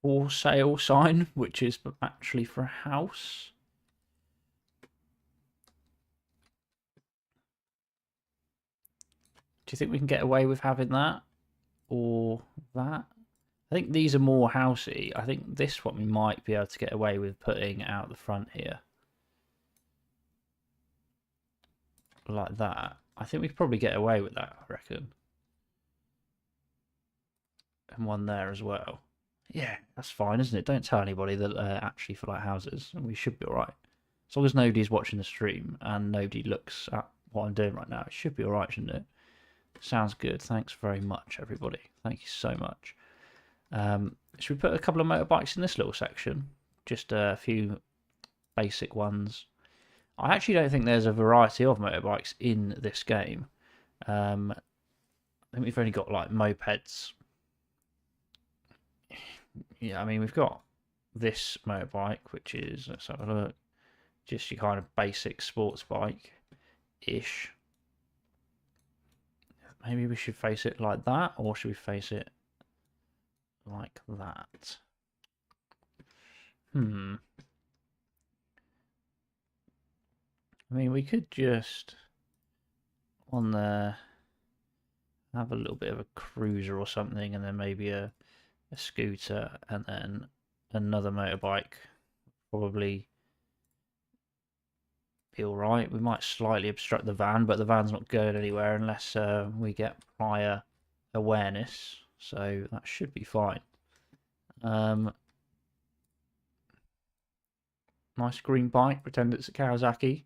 For sale sign, which is actually for a house. Do you think we can get away with having that or that? I think these are more housey. I think this one we might be able to get away with putting out the front here. Like that. I think we could probably get away with that, I reckon. And one there as well. Yeah, that's fine, isn't it? Don't tell anybody that actually for like houses, and we should be alright. As long as nobody's watching the stream and nobody looks at what I'm doing right now, it should be alright, shouldn't it? Sounds good. Thanks very much, everybody. Thank you so much. Should we put a couple of motorbikes in this little section? Just a few basic ones. I actually don't think there's a variety of motorbikes in this game. I think we've only got like mopeds. Yeah, I mean, we've got this motorbike, which is, let's have a look, just your kind of basic sports bike-ish. Maybe we should face it like that, or should we face it like that? I mean, we could just on there have a little bit of a cruiser or something, and then maybe a scooter, and then another motorbike. Probably be alright. We might slightly obstruct the van, but the van's not going anywhere unless we get prior awareness, so that should be fine. Nice green bike. Pretend it's a Kawasaki.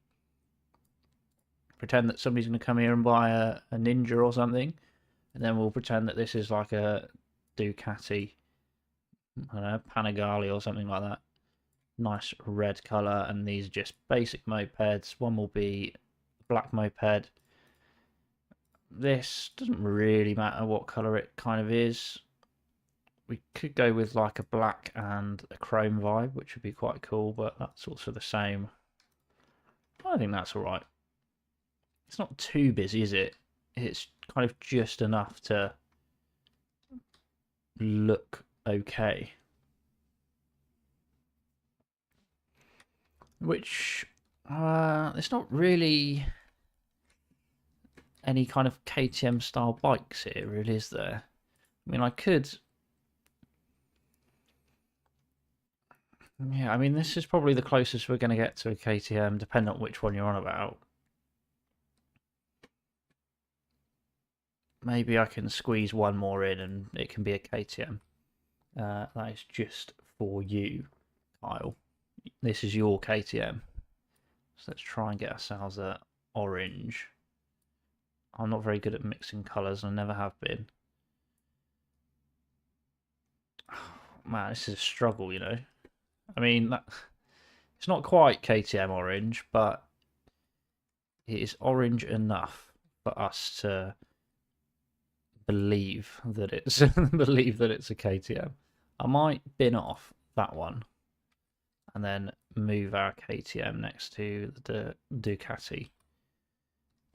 Pretend that somebody's going to come here and buy a Ninja or something, and then we'll pretend that this is like a Ducati, I don't know, Panigale or something like that. Nice red colour, and these are just basic mopeds. One will be black moped. This doesn't really matter what colour it kind of is. We could go with like a black and a chrome vibe, which would be quite cool, but that's also the same. I think that's alright. It's not too busy, is it? It's kind of just enough to look okay. Which, it's not really any kind of KTM style bikes here, really, is there? I mean, I could... Yeah, I mean, this is probably the closest we're going to get to a KTM, depending on which one you're on about. Maybe I can squeeze one more in and it can be a KTM. That is just for you, Kyle. This is your KTM. So let's try and get ourselves a orange. I'm not very good at mixing colours, and I never have been. Man, this is a struggle, you know. I mean, it's not quite KTM orange, but it is orange enough for us to believe that it's a KTM. I might bin off that one and then move our KTM next to the Ducati,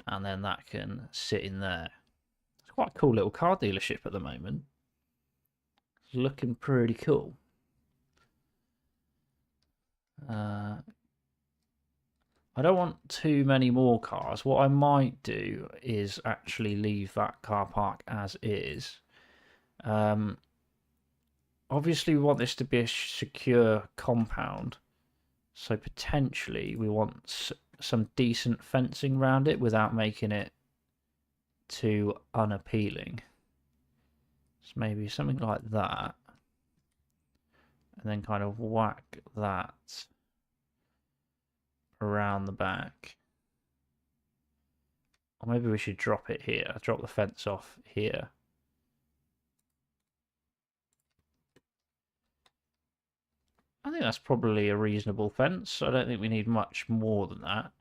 and then that can sit in there. It's quite a cool little car dealership at the moment. It's looking pretty cool. I don't want too many more cars. What I might do is actually leave that car park as is. Obviously, we want this to be a secure compound, so potentially we want some decent fencing around it without making it too unappealing. So maybe something like that, and then kind of whack that around the back. Or maybe we should drop it here, drop the fence off here. I think that's probably a reasonable fence. I don't think we need much more than that.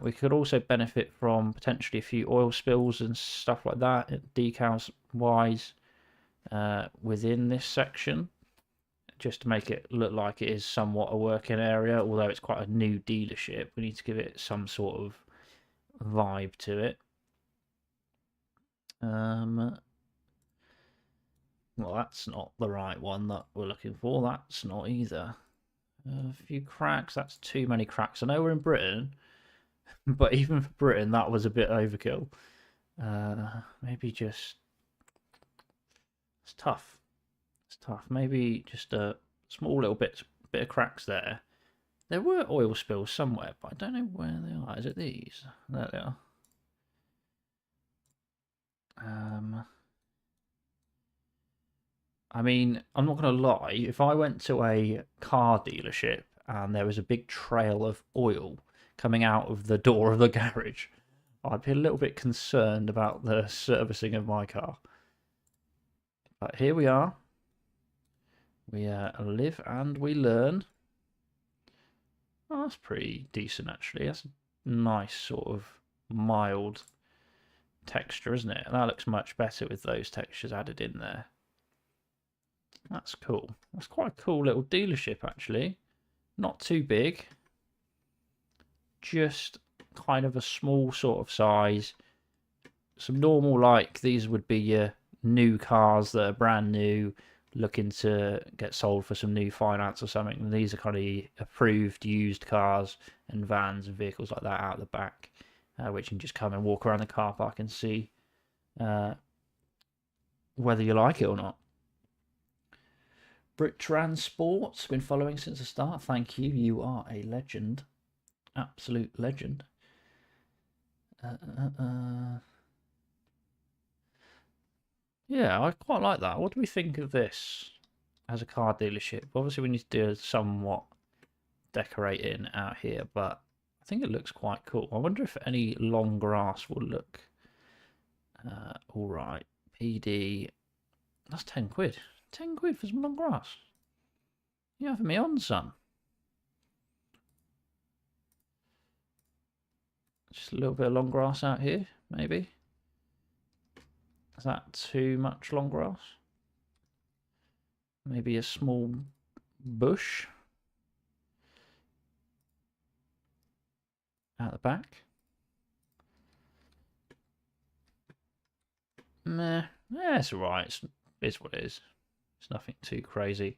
We could also benefit from potentially a few oil spills and stuff like that, decals wise, within this section, just to make it look like it is somewhat a working area. Although it's quite a new dealership, we need to give it some sort of vibe to it. Well, that's not the right one that we're looking for. That's not either. A few cracks. That's too many cracks. I know we're in Britain, but even for Britain, that was a bit overkill. Maybe just... It's tough. It's tough. Maybe just a small little bit of cracks there. There were oil spills somewhere, but I don't know where they are. Is it these? There they are. I mean, I'm not going to lie. If I went to a car dealership and there was a big trail of oil coming out of the door of the garage, I'd be a little bit concerned about the servicing of my car. But here we are. We live and we learn. Oh, that's pretty decent, actually. That's a nice sort of mild texture, isn't it? That looks much better with those textures added in there. That's cool. That's quite a cool little dealership, actually. Not too big. Just kind of a small sort of size. Some normal, like, these would be your new cars that are brand new, looking to get sold for some new finance or something. And these are kind of approved used cars and vans and vehicles like that out the back, which you can just come and walk around the car park and see whether you like it or not. Brit Transport, been following since the start. Thank you. You are a legend. Absolute legend. Yeah, I quite like that. What do we think of this as a car dealership? Obviously, we need to do somewhat decorating out here, but I think it looks quite cool. I wonder if any long grass will look all right. PD, that's 10 quid. 10 quid for some long grass. You having me on, son? Just a little bit of long grass out here, maybe. Is that too much long grass? Maybe a small bush out the back. Meh. Yeah, it's alright. It's what it is. It's nothing too crazy.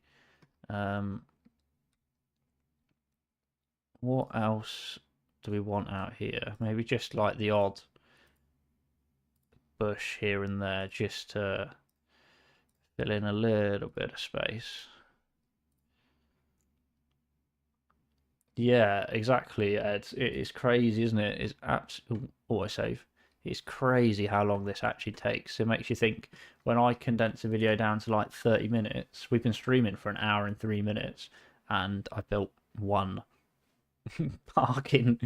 What else do we want out here? Maybe just like the odd bush here and there, just to fill in a little bit of space. Yeah, exactly, Ed. It is crazy, isn't it? It's absolutely autosave. It's crazy how long this actually takes. It makes you think, when I condense a video down to like 30 minutes, we've been streaming for an hour and 3 minutes, and I built one parking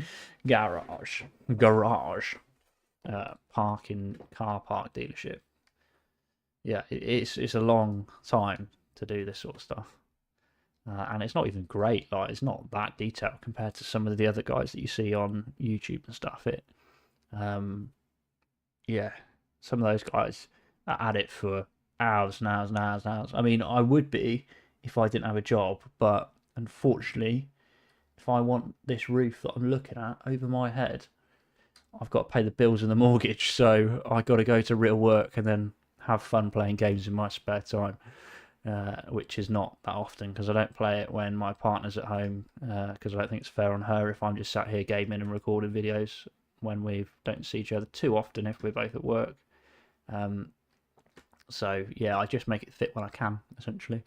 garage, parking car park dealership. Yeah, it's a long time to do this sort of stuff. And it's not even great. Like, it's not that detailed compared to some of the other guys that you see on YouTube and stuff. Yeah, some of those guys are at it for hours and hours and hours and hours. I mean, I would be if I didn't have a job, but unfortunately, if I want this roof that I'm looking at over my head, I've got to pay the bills and the mortgage. So I got to go to real work and then have fun playing games in my spare time. Which is not that often, because I don't play it when my partner's at home, because I don't think it's fair on her if I'm just sat here gaming and recording videos when we don't see each other too often if we're both at work. So yeah, I just make it fit when I can, essentially.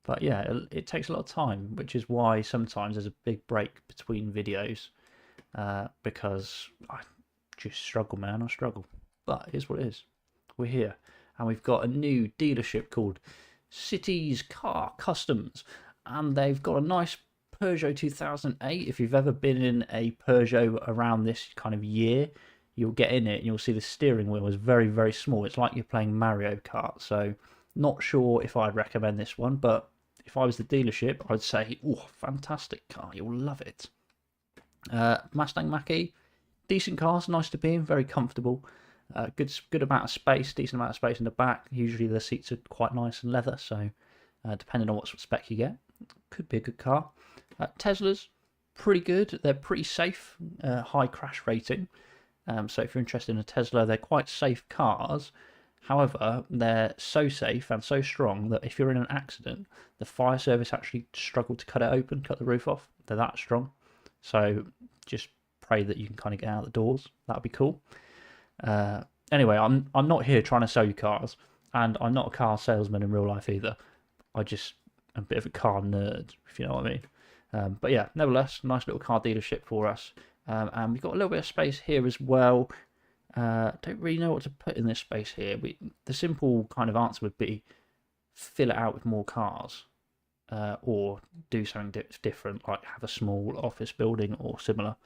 But yeah, it takes a lot of time, which is why sometimes there's a big break between videos, because I just struggle, man. I struggle. But here's what it is. We're here, and we've got a new dealership called City's Car Customs, and they've got a nice Peugeot 2008. If you've ever been in a Peugeot around this kind of year, you'll get in it and you'll see the steering wheel is very, very small. It's like you're playing Mario Kart. So not sure if I'd recommend this one, but if I was the dealership, I'd say, oh, fantastic car, you'll love it. Mustang Mach-E, decent cars, nice to be in, very comfortable. Good amount of space, decent amount of space in the back. Usually the seats are quite nice and leather, so depending on what sort of spec you get, could be a good car. Teslas, pretty good. They're pretty safe, high crash rating. So if you're interested in a Tesla, they're quite safe cars. However, they're so safe and so strong that if you're in an accident, the fire service actually struggle to cut it open, cut the roof off. They're that strong. So just pray that you can kind of get out the doors. That would be cool. anyway, I'm not here trying to sell you cars, and I'm not a car salesman in real life either. I just am a bit of a car nerd, if you know what I mean. But yeah, nevertheless, nice little car dealership for us. And we've got a little bit of space here as well. Don't really know what to put in this space here. The simple kind of answer would be fill it out with more cars, or do something different, like have a small office building or similar.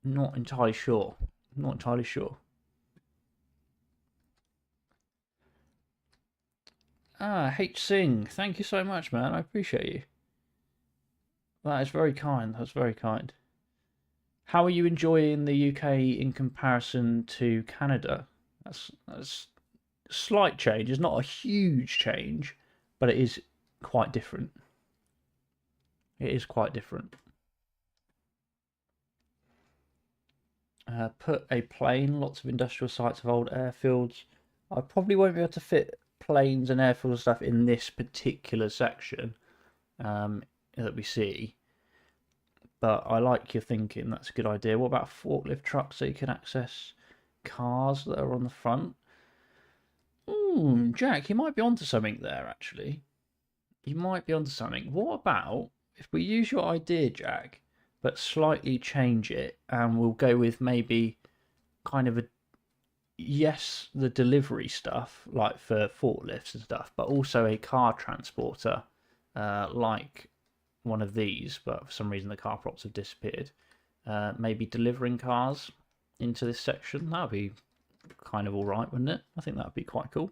Not entirely sure. Not entirely sure. H Singh, thank you so much, man. I appreciate you. That is very kind. That's very kind. How are you enjoying the UK in comparison to Canada? That's a slight change. It's not a huge change, but it is quite different. It is quite different. Put a plane. Lots of industrial sites of old airfields. I probably won't be able to fit planes and airfield stuff in this particular section that we see. But I like your thinking. That's a good idea. What about forklift trucks so you can access cars that are on the front? Ooh, Jack, you might be onto something there, actually. You might be onto something. What about if we use your idea, Jack, but slightly change it, and we'll go with maybe kind of yes, the delivery stuff, like for forklifts and stuff, but also a car transporter, like one of these, but for some reason the car props have disappeared. Maybe delivering cars into this section. That would be kind of all right, wouldn't it? I think that would be quite cool.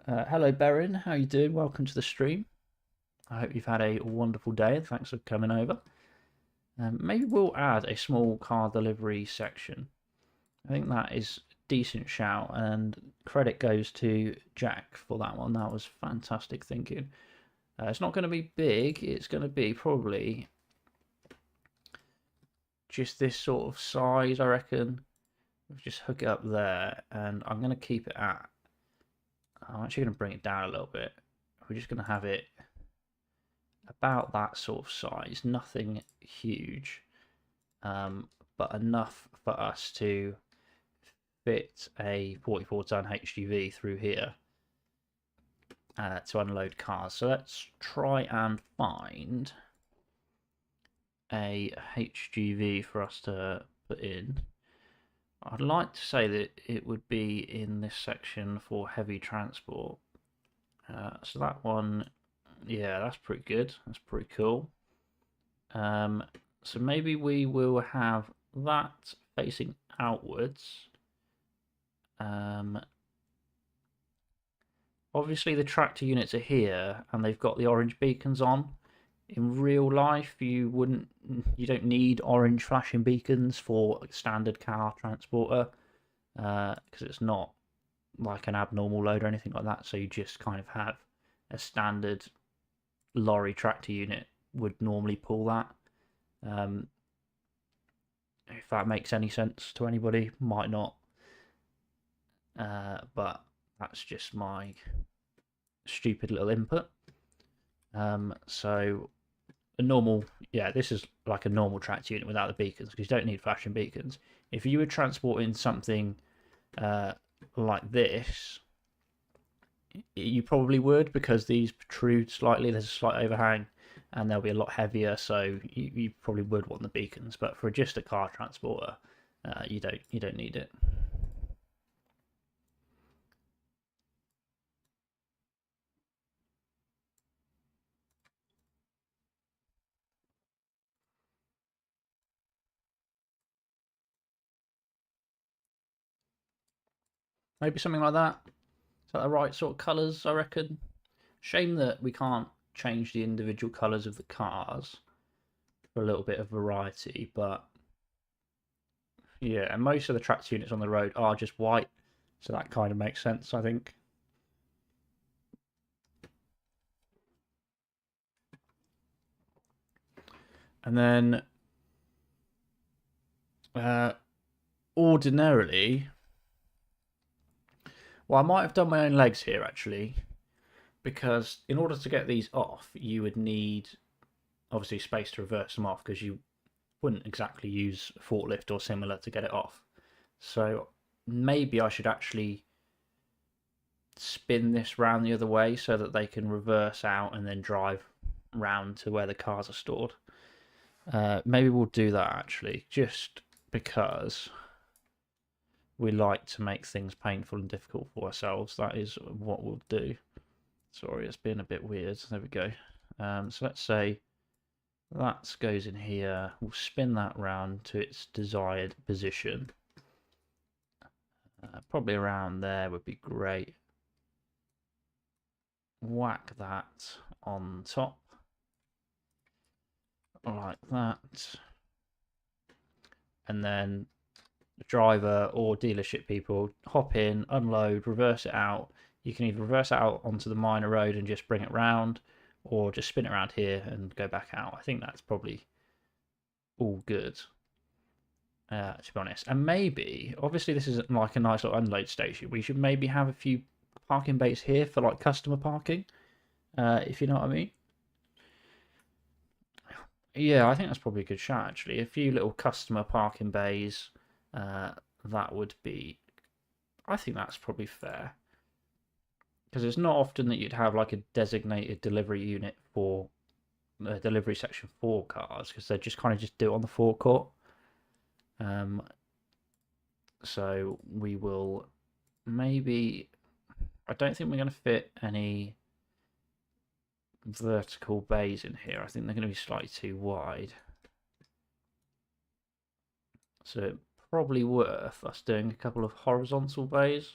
Hello, Berin. How you doing? Welcome to the stream. I hope you've had a wonderful day. Thanks for coming over. Maybe we'll add a small car delivery section. I think that is a decent shout, and credit goes to Jack for that one. That was fantastic thinking. It's not going to be big. It's going to be probably just this sort of size, I reckon. Just hook it up there, and I'm going to keep it at... I'm actually going to bring it down a little bit. We're just going to have it about that sort of size. Nothing huge, but enough for us to fit a 44-ton HGV through here to unload cars. So let's try and find a HGV for us to put in. I'd like to say that it would be in this section for heavy transport. So that one, yeah, that's pretty good. That's pretty cool. So maybe we will have that facing outwards. Obviously the tractor units are here and they've got the orange beacons on. In real life you don't need orange flashing beacons for a standard car transporter, because it's not like an abnormal load or anything like that, so you just kind of have a standard lorry tractor unit would normally pull that. If that makes any sense to anybody, might not. But that's just my stupid little input. So a normal, yeah, this is like a normal tractor unit without the beacons, because you don't need flashing beacons. If you were transporting something like this, you probably would, because these protrude slightly, there's a slight overhang, and they'll be a lot heavier, so you probably would want the beacons. But for just a car transporter, you don't need it. Maybe something like that. Is that the right sort of colours, I reckon? Shame that we can't change the individual colours of the cars for a little bit of variety, but yeah, and most of the tractor units on the road are just white, so that kind of makes sense, I think. And then ordinarily, well, I might have done my own legs here actually, because in order to get these off, you would need obviously space to reverse them off, because you wouldn't exactly use a forklift or similar to get it off. So maybe I should actually spin this round the other way so that they can reverse out and then drive round to where the cars are stored. Maybe we'll do that actually, just because we like to make things painful and difficult for ourselves. That is what we'll do. Sorry, it's been a bit weird. There we go. So let's say that goes in here. We'll spin that round to its desired position. Probably around there would be great. Whack that on top. Like that. And then the driver or dealership people hop in, unload, reverse it out. You can either reverse it out onto the minor road and just bring it round, or just spin it around here and go back out. I think that's probably all good, to be honest. And maybe, obviously this isn't like a nice little unload station, we should maybe have a few parking bays here for like customer parking, if you know what I mean. Yeah, I think that's probably a good shot actually. A few little customer parking bays, that would be, I think that's probably fair. Because it's not often that you'd have like a designated delivery unit for a delivery section for cars, because they just kind of just do it on the forecourt. So we will maybe, I don't think we're going to fit any vertical bays in here. I think they're going to be slightly too wide. So probably worth us doing a couple of horizontal bays,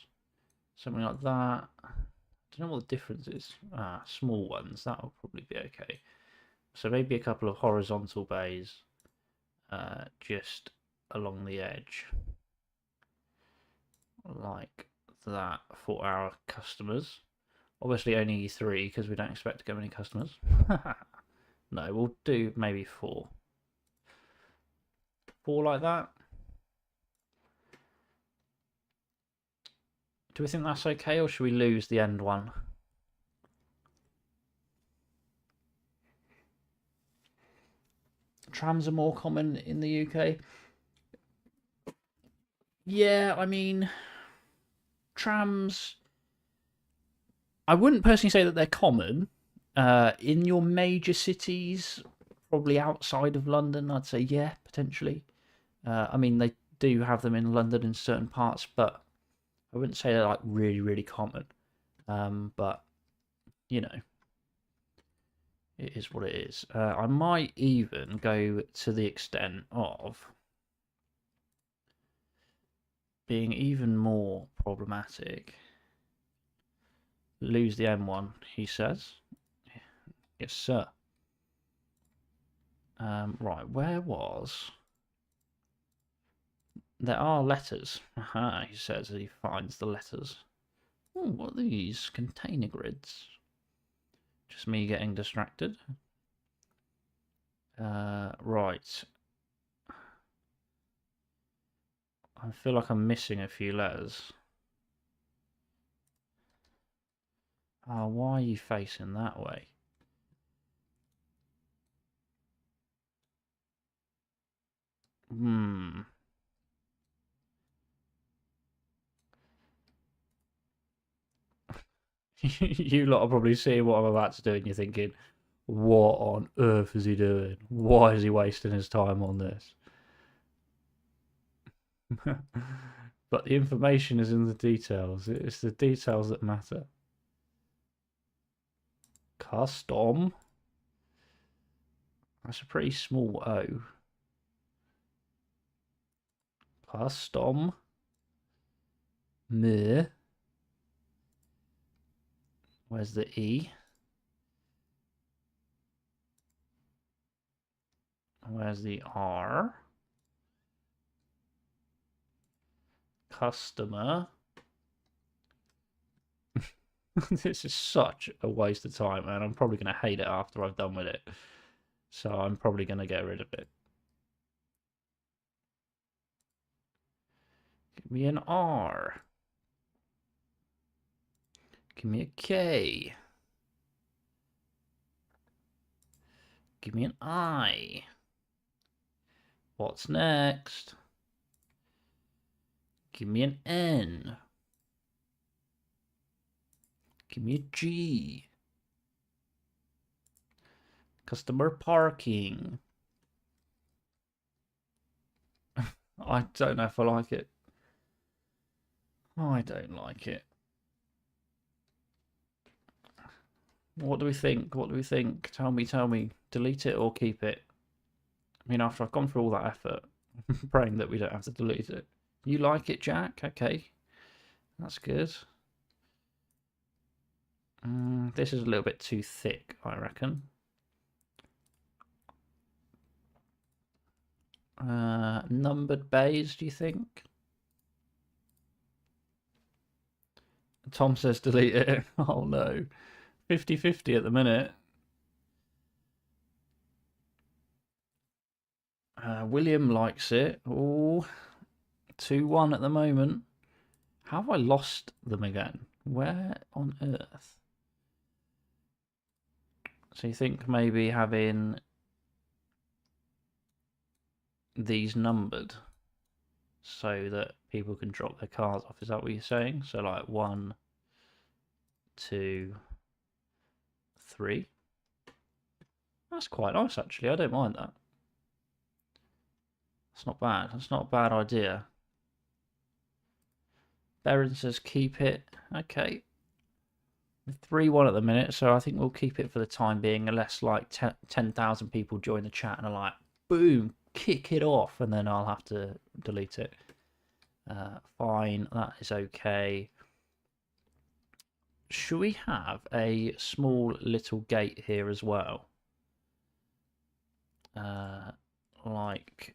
something like that. I don't know what the difference is. Small ones, that will probably be okay. So maybe a couple of horizontal bays, just along the edge, like that, for our customers. Obviously only 3 because we don't expect to get many customers. No, we'll do maybe 4. 4 like that. Do we think that's okay, or should we lose the end one? Trams are more common in the UK. Yeah, I mean, trams, I wouldn't personally say that they're common. In your major cities, probably outside of London, I'd say yeah, potentially. I mean, they do have them in London in certain parts, but I wouldn't say they're like really, really common. But, you know, it is what it is. I might even go to the extent of being even more problematic. Lose the M1, he says. Yes, sir. Right, where was... There are letters. Aha, he says as he finds the letters. Oh, what are these? Container grids. Just me getting distracted. Right. I feel like I'm missing a few letters. Oh, why are you facing that way? You lot are probably seeing what I'm about to do and you're thinking, what on earth is he doing? Why is he wasting his time on this? But the information is in the details. It's the details that matter. Custom. That's a pretty small O. Custom. Meh. Where's the E? Where's the R? Customer. This is such a waste of time, and I'm probably going to hate it after I've done with it. So I'm probably going to get rid of it. Give me an R. Give me a K. Give me an I. What's next? Give me an N. Give me a G. Customer parking. I don't know if I like it. I don't like it. What do we think? What do we think? Tell me, tell me. Delete it or keep it? I mean, after I've gone through all that effort, praying that we don't have to delete it. You like it, Jack? Okay. That's good. This is a little bit too thick, I reckon. Numbered bays, do you think? Tom says delete it. Oh no. 50-50 at the minute. William likes it. Oh, 2-1 at the moment. How have I lost them again? Where on earth? So you think maybe having these numbered so that people can drop their cars off? Is that what you're saying? So like 1, 2, 3. That's quite nice actually. I don't mind that. That's not bad. That's not a bad idea. Berin says keep it. Okay. 3-1 at the minute, so I think we'll keep it for the time being, unless like 10,000 people join the chat and are like, boom, kick it off, and then I'll have to delete it. Fine, that is okay. Should we have a small little gate here as well? Like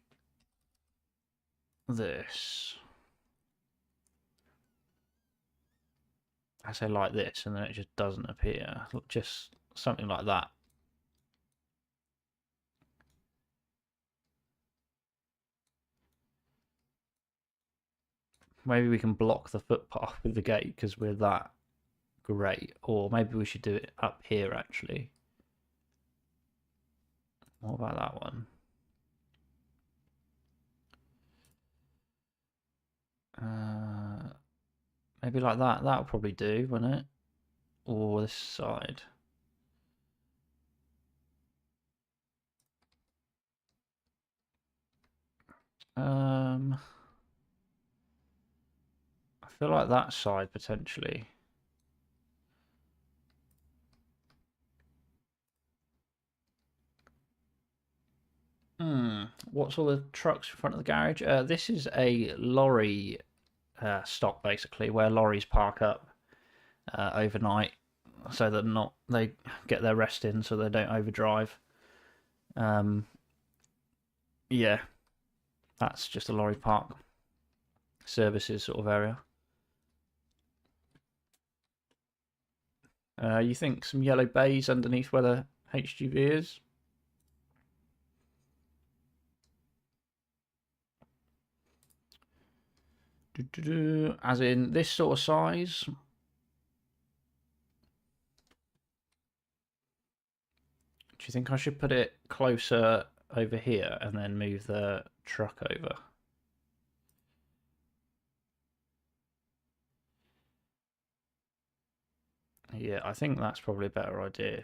this. I say like this, and then it just doesn't appear. Just something like that. Maybe we can block the footpath with the gate because we're that great. Or maybe we should do it up here, actually. What about that one? Maybe like that. That'll probably do, won't it? Or this side. I feel like that side potentially. What's all the trucks in front of the garage? This is a lorry stop, basically, where lorries park up overnight, so that they get their rest in, so they don't overdrive. Yeah, that's just a lorry park services sort of area. You think some yellow bays underneath where the HGV is? As in this sort of size? Do you think I should put it closer over here and then move the truck over? Yeah, I think that's probably a better idea.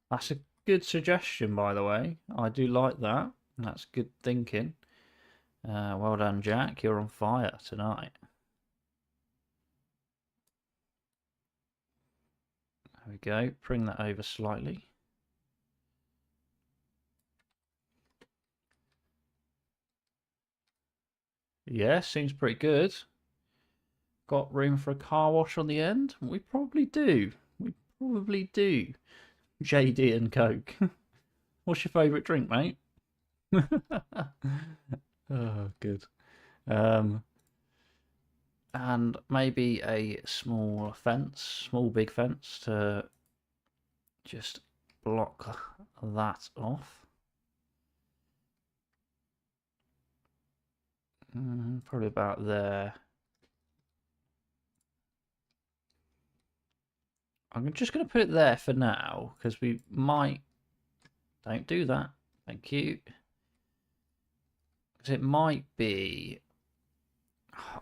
That's a good suggestion, by the way. I do like that. That's good thinking. Well done, Jack. You're on fire tonight. There we go. Bring that over slightly. Yeah, seems pretty good. Got room for a car wash on the end? We probably do. We probably do. JD and Coke. What's your favourite drink, mate? Oh, good. And maybe a small big fence to just block that off. Probably about there. I'm just going to put it there for now because we might. Don't do that. Thank you. Because it might be...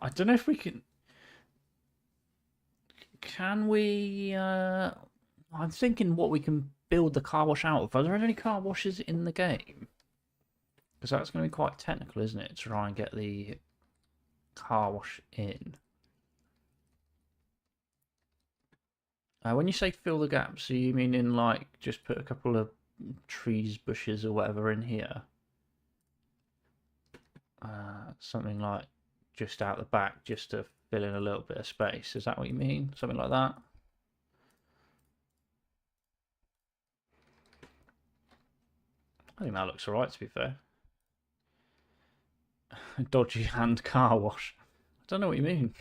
I don't know if we can... Can we... I'm thinking what we can build the car wash out of. Are there any car washes in the game? Because that's going to be quite technical, isn't it? To try and get the car wash in. When you say fill the gaps, do you mean in like just put a couple of trees, bushes, or whatever in here? Something like just out the back, just to fill in a little bit of space. Is that what you mean? Something like that? I think that looks alright, to be fair. Dodgy hand car wash. I don't know what you mean.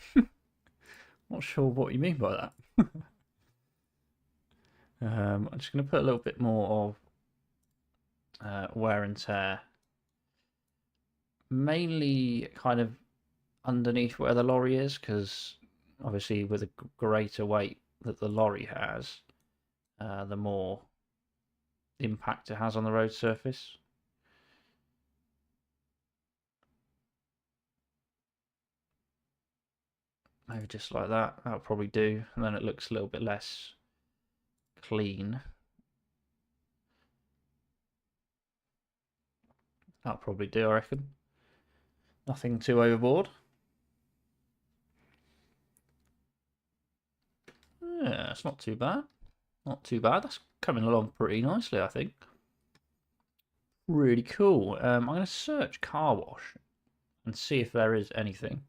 Not sure what you mean by that. I'm just going to put a little bit more of wear and tear. Mainly kind of underneath where the lorry is, because obviously with a greater weight that the lorry has, the more impact it has on the road surface. Maybe just like that. That'll probably do, and then it looks a little bit less clean. That'll probably do, I reckon. Nothing too overboard. Yeah, it's not too bad. Not too bad. That's coming along pretty nicely, I think. Really cool. I'm going to search car wash and see if there is anything.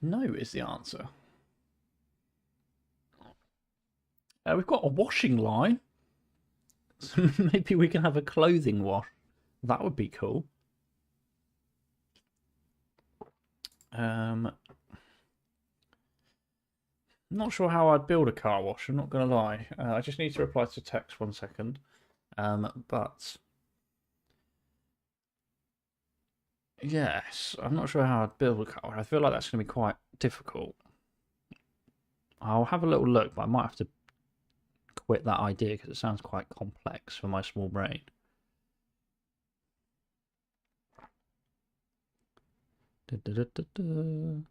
No is the answer. We've got a washing line. So maybe we can have a clothing wash. That would be cool. Not sure how I'd build a car wash, I'm not going to lie. I just need to reply to text 1 second. But yes, I'm not sure how I'd build a car wash. I feel like that's going to be quite difficult. I'll have a little look, but I might have to quit that idea because it sounds quite complex for my small brain. Da, da, da, da, da.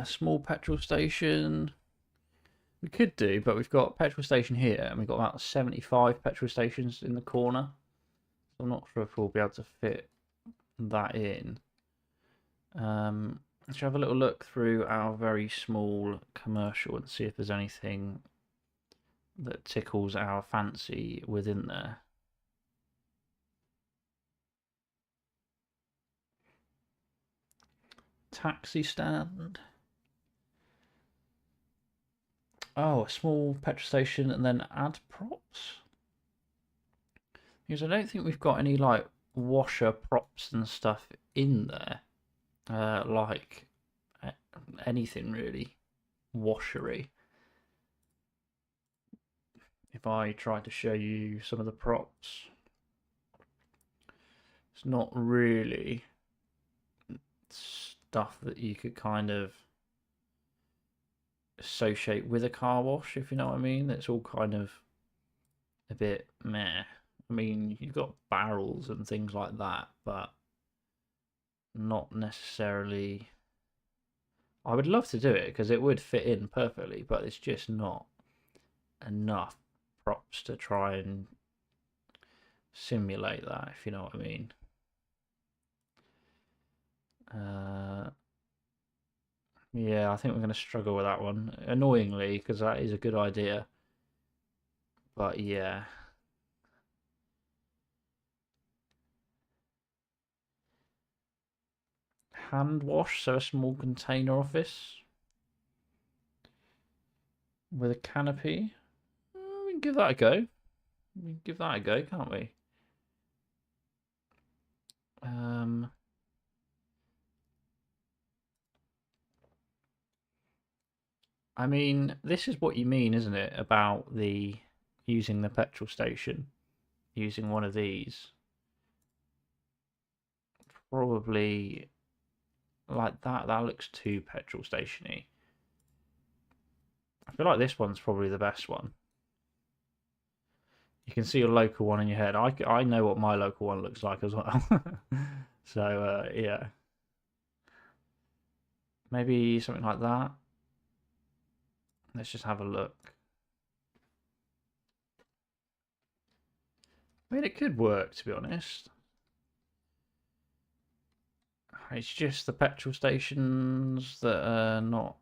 Small petrol station. We could do, but we've got petrol station here, and we've got about 75 petrol stations in the corner. So I'm not sure if we'll be able to fit that in. Let's have a little look through our very small commercial and see if there's anything that tickles our fancy within there. Taxi stand. Oh, a small petrol station and then add props. Because I don't think we've got any like washer props and stuff in there. Like anything really washery. If I try to show you some of the props, it's not really stuff that you could kind of associate with a car wash, if you know what I mean. It's all kind of a bit meh. I mean, you've got barrels and things like that, but not necessarily. I would love to do it because it would fit in perfectly, but it's just not enough props to try and simulate that, if you know what I mean. Yeah, I think we're going to struggle with that one. Annoyingly, because that is a good idea. But yeah. Hand wash, so a small container office with a canopy. We can give that a go. We can give that a go, can't we? I mean, this is what you mean, isn't it? About the using the petrol station, using one of these. probably like that. That looks too petrol stationy. I feel like this one's probably the best one. You can see your local one in your head. I know what my local one looks like as well. So, yeah. Maybe something like that. Let's just have a look. I mean, it could work, to be honest. It's just the petrol stations that are not,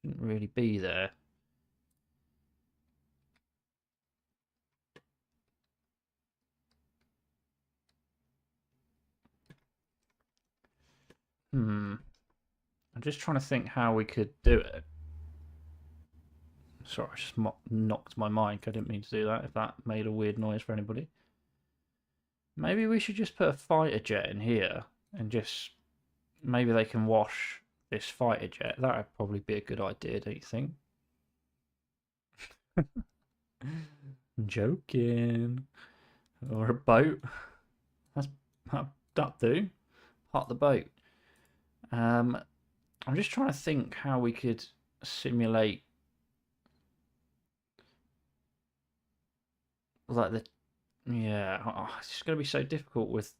shouldn't really be there. I'm just trying to think how we could do it. Sorry, I just knocked my mic. I didn't mean to do that, if that made a weird noise for anybody. Maybe we should just put a fighter jet in here and just... Maybe they can wash this fighter jet. That would probably be a good idea, don't you think? Joking. Or a boat. That'd do. Park the boat. I'm just trying to think how we could simulate like the... Yeah, it's just going to be so difficult with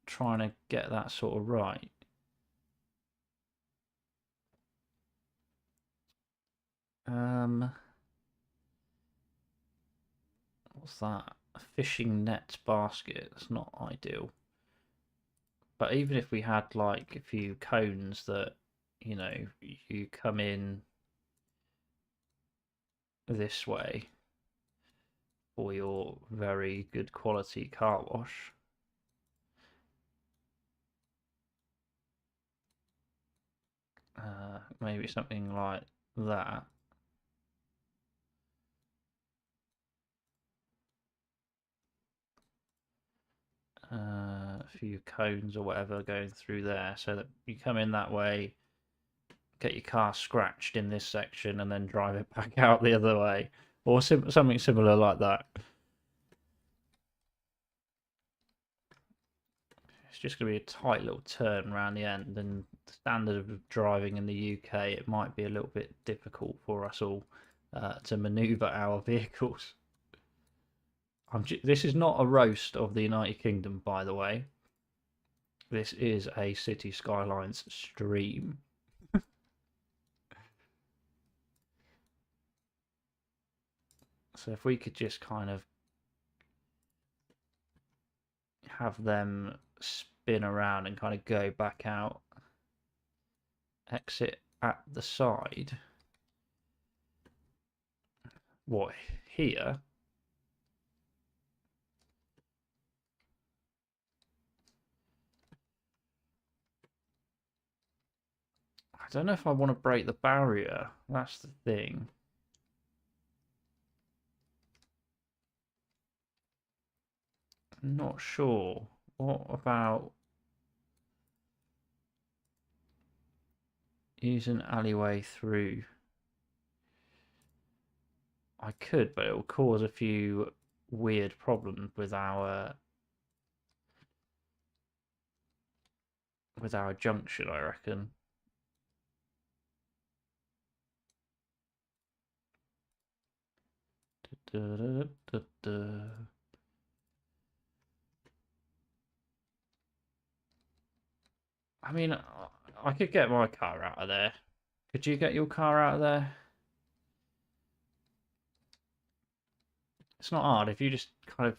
trying to get that sort of right. What's that? A fishing net basket. That's not ideal. But even if we had like a few cones that, you know, you come in this way for your very good quality car wash. Maybe something like that. A few cones or whatever going through there so that you come in that way, get your car scratched in this section and then drive it back out the other way, or something similar like that. It's just going to be a tight little turn around the end, and the standard of driving in the UK, it might be a little bit difficult for us all to manoeuvre our vehicles. This is not a roast of the United Kingdom, by the way. This is a City Skylines stream. So if we could just kind of have them spin around and kind of go back out, exit at the side. What, here? I don't know if I want to break the barrier. That's the thing. I'm not sure. What about use an alleyway through? I could, but it will cause a few weird problems with our junction, I reckon. I mean, I could get my car out of there. Could you get your car out of there? It's not hard. If you just kind of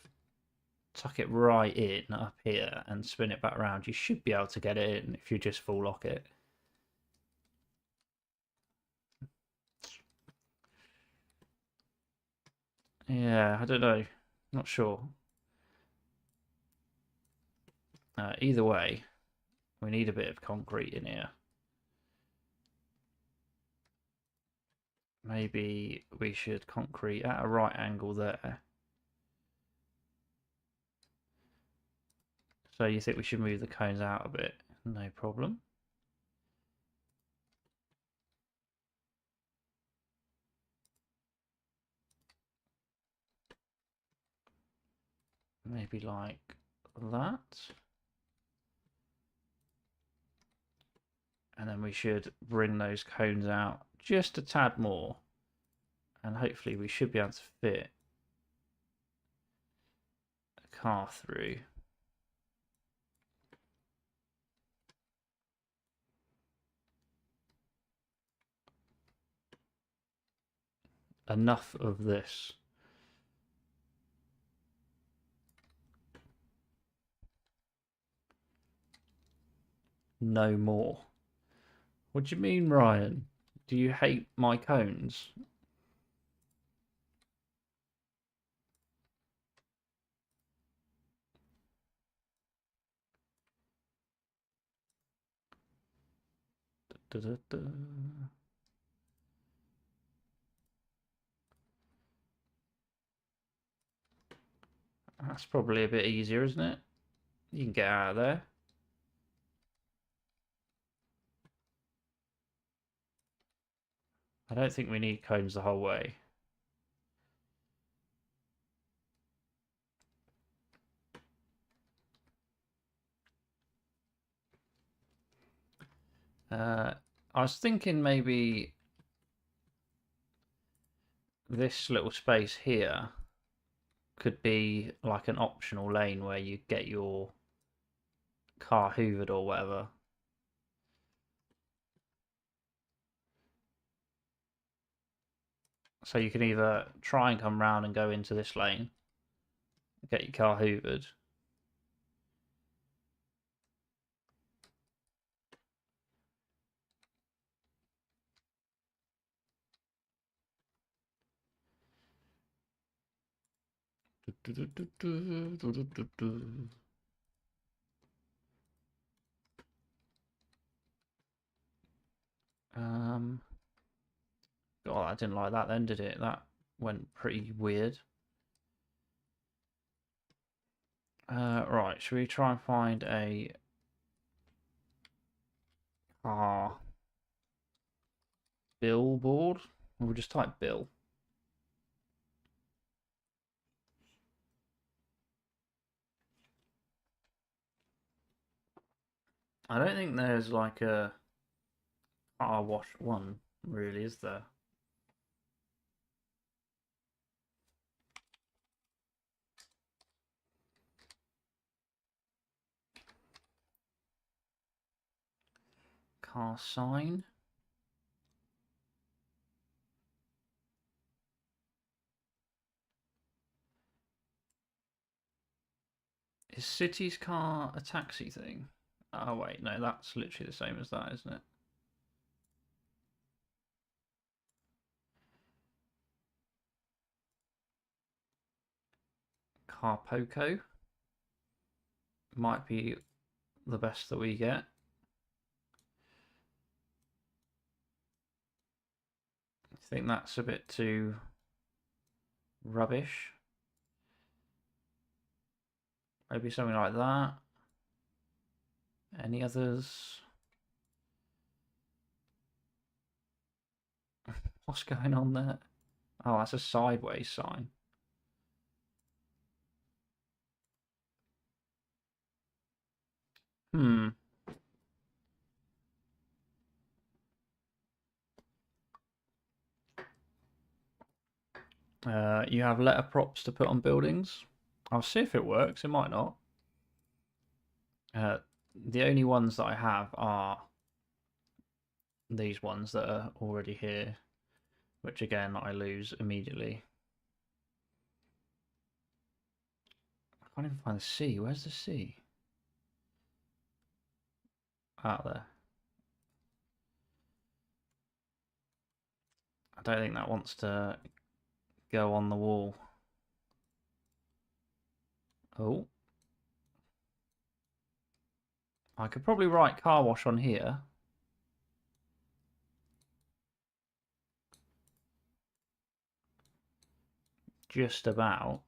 tuck it right in up here and spin it back around, you should be able to get it in if you just full lock it. Yeah, I don't know. Not sure. Either way, we need a bit of concrete in here. Maybe we should concrete at a right angle there. So you think we should move the cones out a bit? No problem. Maybe like that. And then we should bring those cones out just a tad more. And hopefully we should be able to fit a car through. Enough of this. No more. What do you mean, Ryan? Do you hate my cones? Da, da, da. That's probably a bit easier, isn't it? You can get out of there. I don't think we need cones the whole way. I was thinking maybe this little space here could be like an optional lane where you get your car hoovered or whatever. So you can either try and come round and go into this lane, get your car hoovered. Oh, I didn't like that then, did it? That went pretty weird. Right, should we try and find a car billboard? We'll just type bill. I don't think there's like a car wash one, really, is there? Car sign. Is City's car a taxi thing? Oh wait, no, that's literally the same as that, isn't it? Car Poco might be the best that we get. I think that's a bit too rubbish. Maybe something like that. Any others? What's going on there? Oh, that's a sideways sign. Hmm. You have letter props to put on buildings. I'll see if it works. It might not. The only ones that I have are these ones that are already here, which again I lose immediately. I can't even find the C. Where's the C? Out there. I don't think that wants to go on the wall. Oh. I could probably write car wash on here. Just about.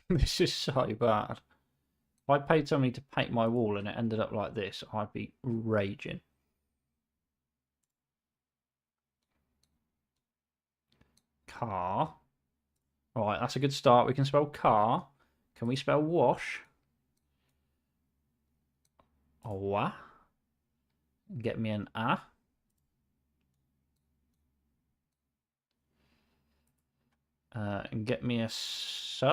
This is so bad. If I paid somebody to paint my wall and it ended up like this, I'd be raging. Car. Right, that's a good start. We can spell car. Can we spell wash? Oh, what? Get me an A. And get me a S.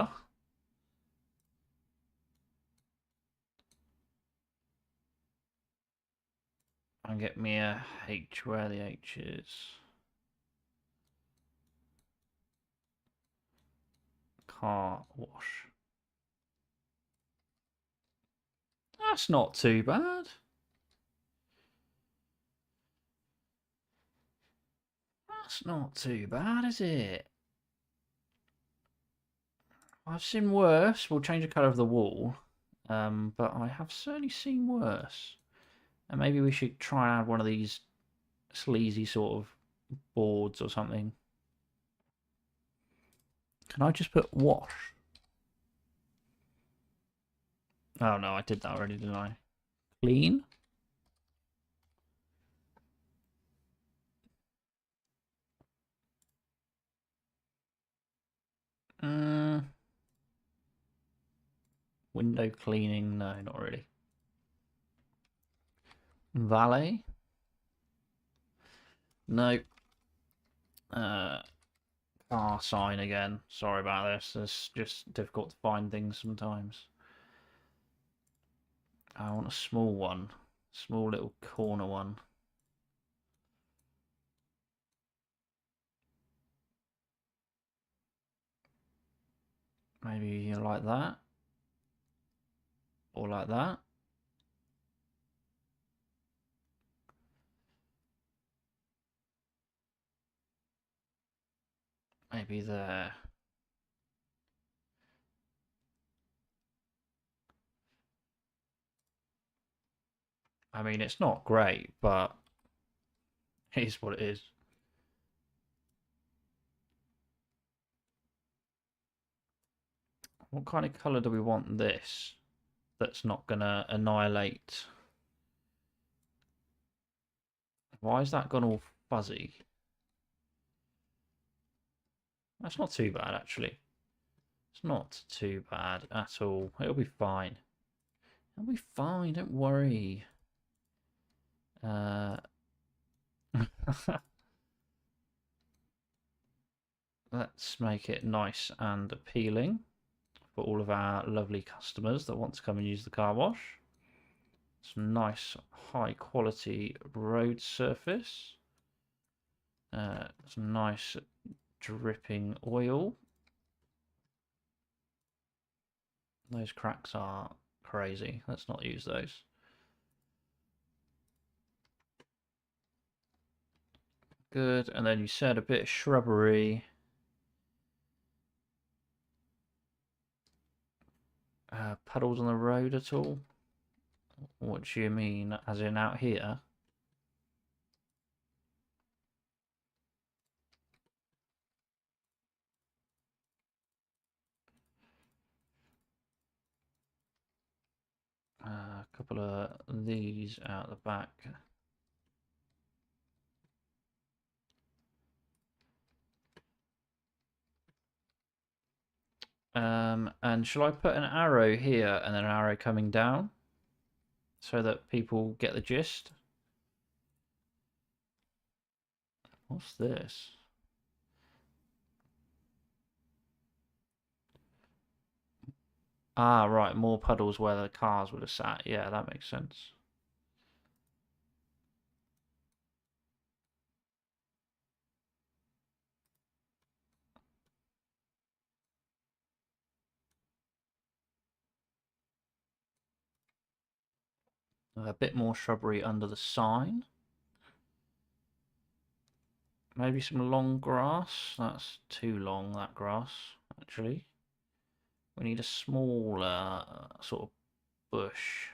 And get me a H, where the H is. Car wash. That's not too bad. That's not too bad, is it? I've seen worse. We'll change the colour of the wall. But I have certainly seen worse. And maybe we should try and add one of these sleazy sort of boards or something. Can I just put wash? Oh no, I did that already, didn't I? Clean? Window cleaning? No, not really. Valet? No. Car sign again. Sorry about this. It's just difficult to find things sometimes. I want a small one. Small little corner one. Maybe like that. Or like that. Maybe there. I mean, it's not great, but it is what it is. What kind of colour do we want this that's not going to annihilate? Why is that gone all fuzzy? That's not too bad, actually. It's not too bad at all. It'll be fine. It'll be fine, don't worry. Let's make it nice and appealing for all of our lovely customers that want to come and use the car wash. Some nice high quality road surface. Some nice dripping oil. Those cracks are crazy. Let's not use those. Good. And then you said a bit of shrubbery. Puddles on the road at all? What do you mean? As in out here? A couple of these out the back. And shall I put an arrow here and then an arrow coming down so that people get the gist? What's this? Ah, right, more puddles where the cars would have sat. Yeah, that makes sense. A bit more shrubbery under the sign. Maybe some long grass. That's too long, that grass, actually. We need a smaller sort of bush.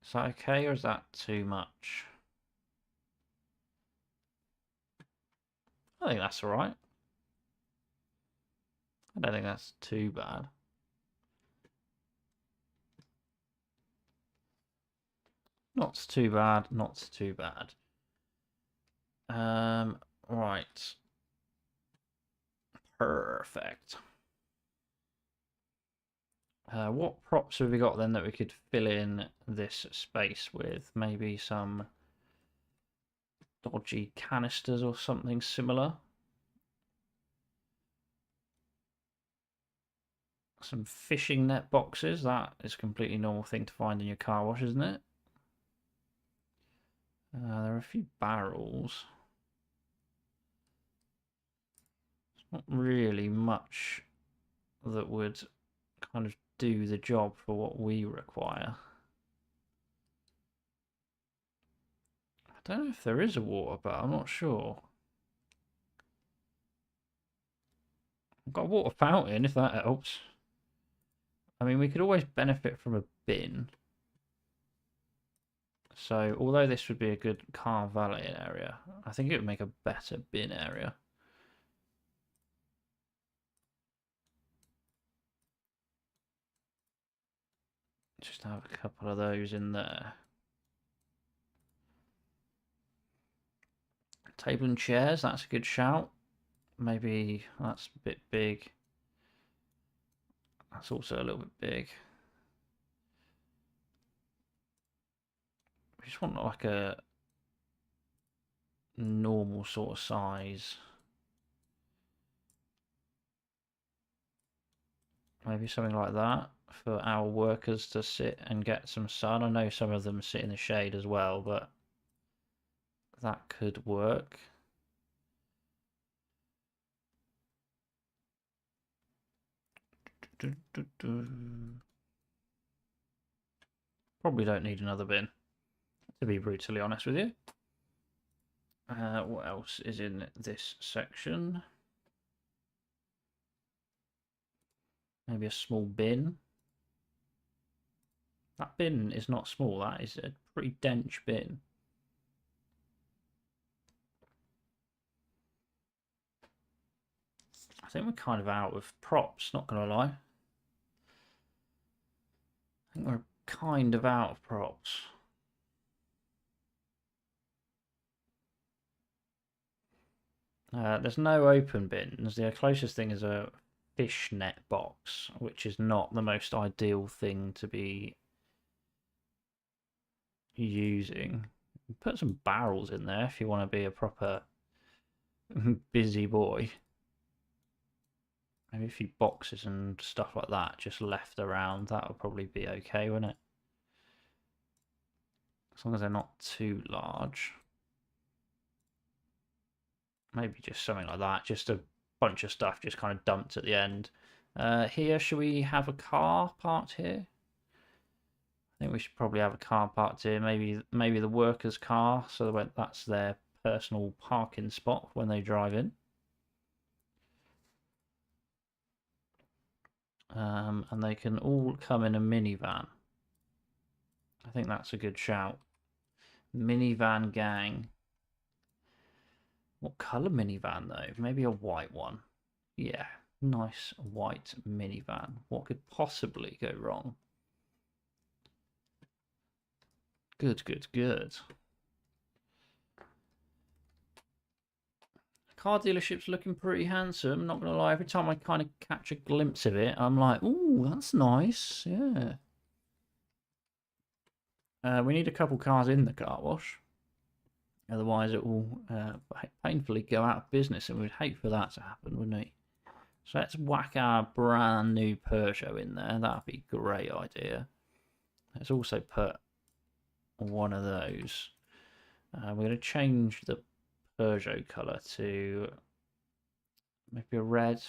Is that okay or is that too much? I think that's alright. I don't think that's too bad. Not too bad, not too bad. Right. Perfect. What props have we got then that we could fill in this space with? Maybe some dodgy canisters or something similar. Some fishing net boxes. That is a completely normal thing to find in your car wash, isn't it? There are a few barrels. It's not really much that would kind of do the job for what we require. I don't know if there is a water, but I'm not sure. I've got a water fountain, if that helps. I mean, we could always benefit from a bin. So, although this would be a good car valeting area, I think it would make a better bin area. Just have a couple of those in there. Table and chairs, that's a good shout. Maybe that's a bit big. That's also a little bit big. We just want like a normal sort of size. Maybe something like that for our workers to sit and get some sun. I know some of them sit in the shade as well, but that could work. Probably don't need another bin, to be brutally honest with you. What else is in this section? Maybe a small bin. That bin is not small, that is a pretty dense bin. I think we're kind of out of props, not going to lie. I think we're kind of out of props. There's no open bins. The closest thing is a fishnet box, which is not the most ideal thing to be using. Put some barrels in there if you want to be a proper busy boy. Maybe a few boxes and stuff like that just left around. That would probably be okay, wouldn't it? As long as they're not too large. Maybe just something like that. Just a bunch of stuff just kind of dumped at the end. Here, should we have a car parked here? I think we should probably have a car parked here. Maybe the workers' car, so that's their personal parking spot when they drive in. And they can all come in a minivan. I think that's a good shout. Minivan gang. What colour minivan though? Maybe a white one. Yeah, nice white minivan. What could possibly go wrong? Good, good, good. Car dealership's looking pretty handsome, not gonna lie. Every time I kind of catch a glimpse of it, I'm like, ooh, that's nice. Yeah. We need a couple cars in the car wash. Otherwise, it will painfully go out of business, and we'd hate for that to happen, wouldn't we? So let's whack our brand new Peugeot in there. That'd be a great idea. Let's also put one of those. We're going to change the Peugeot colour to maybe a red.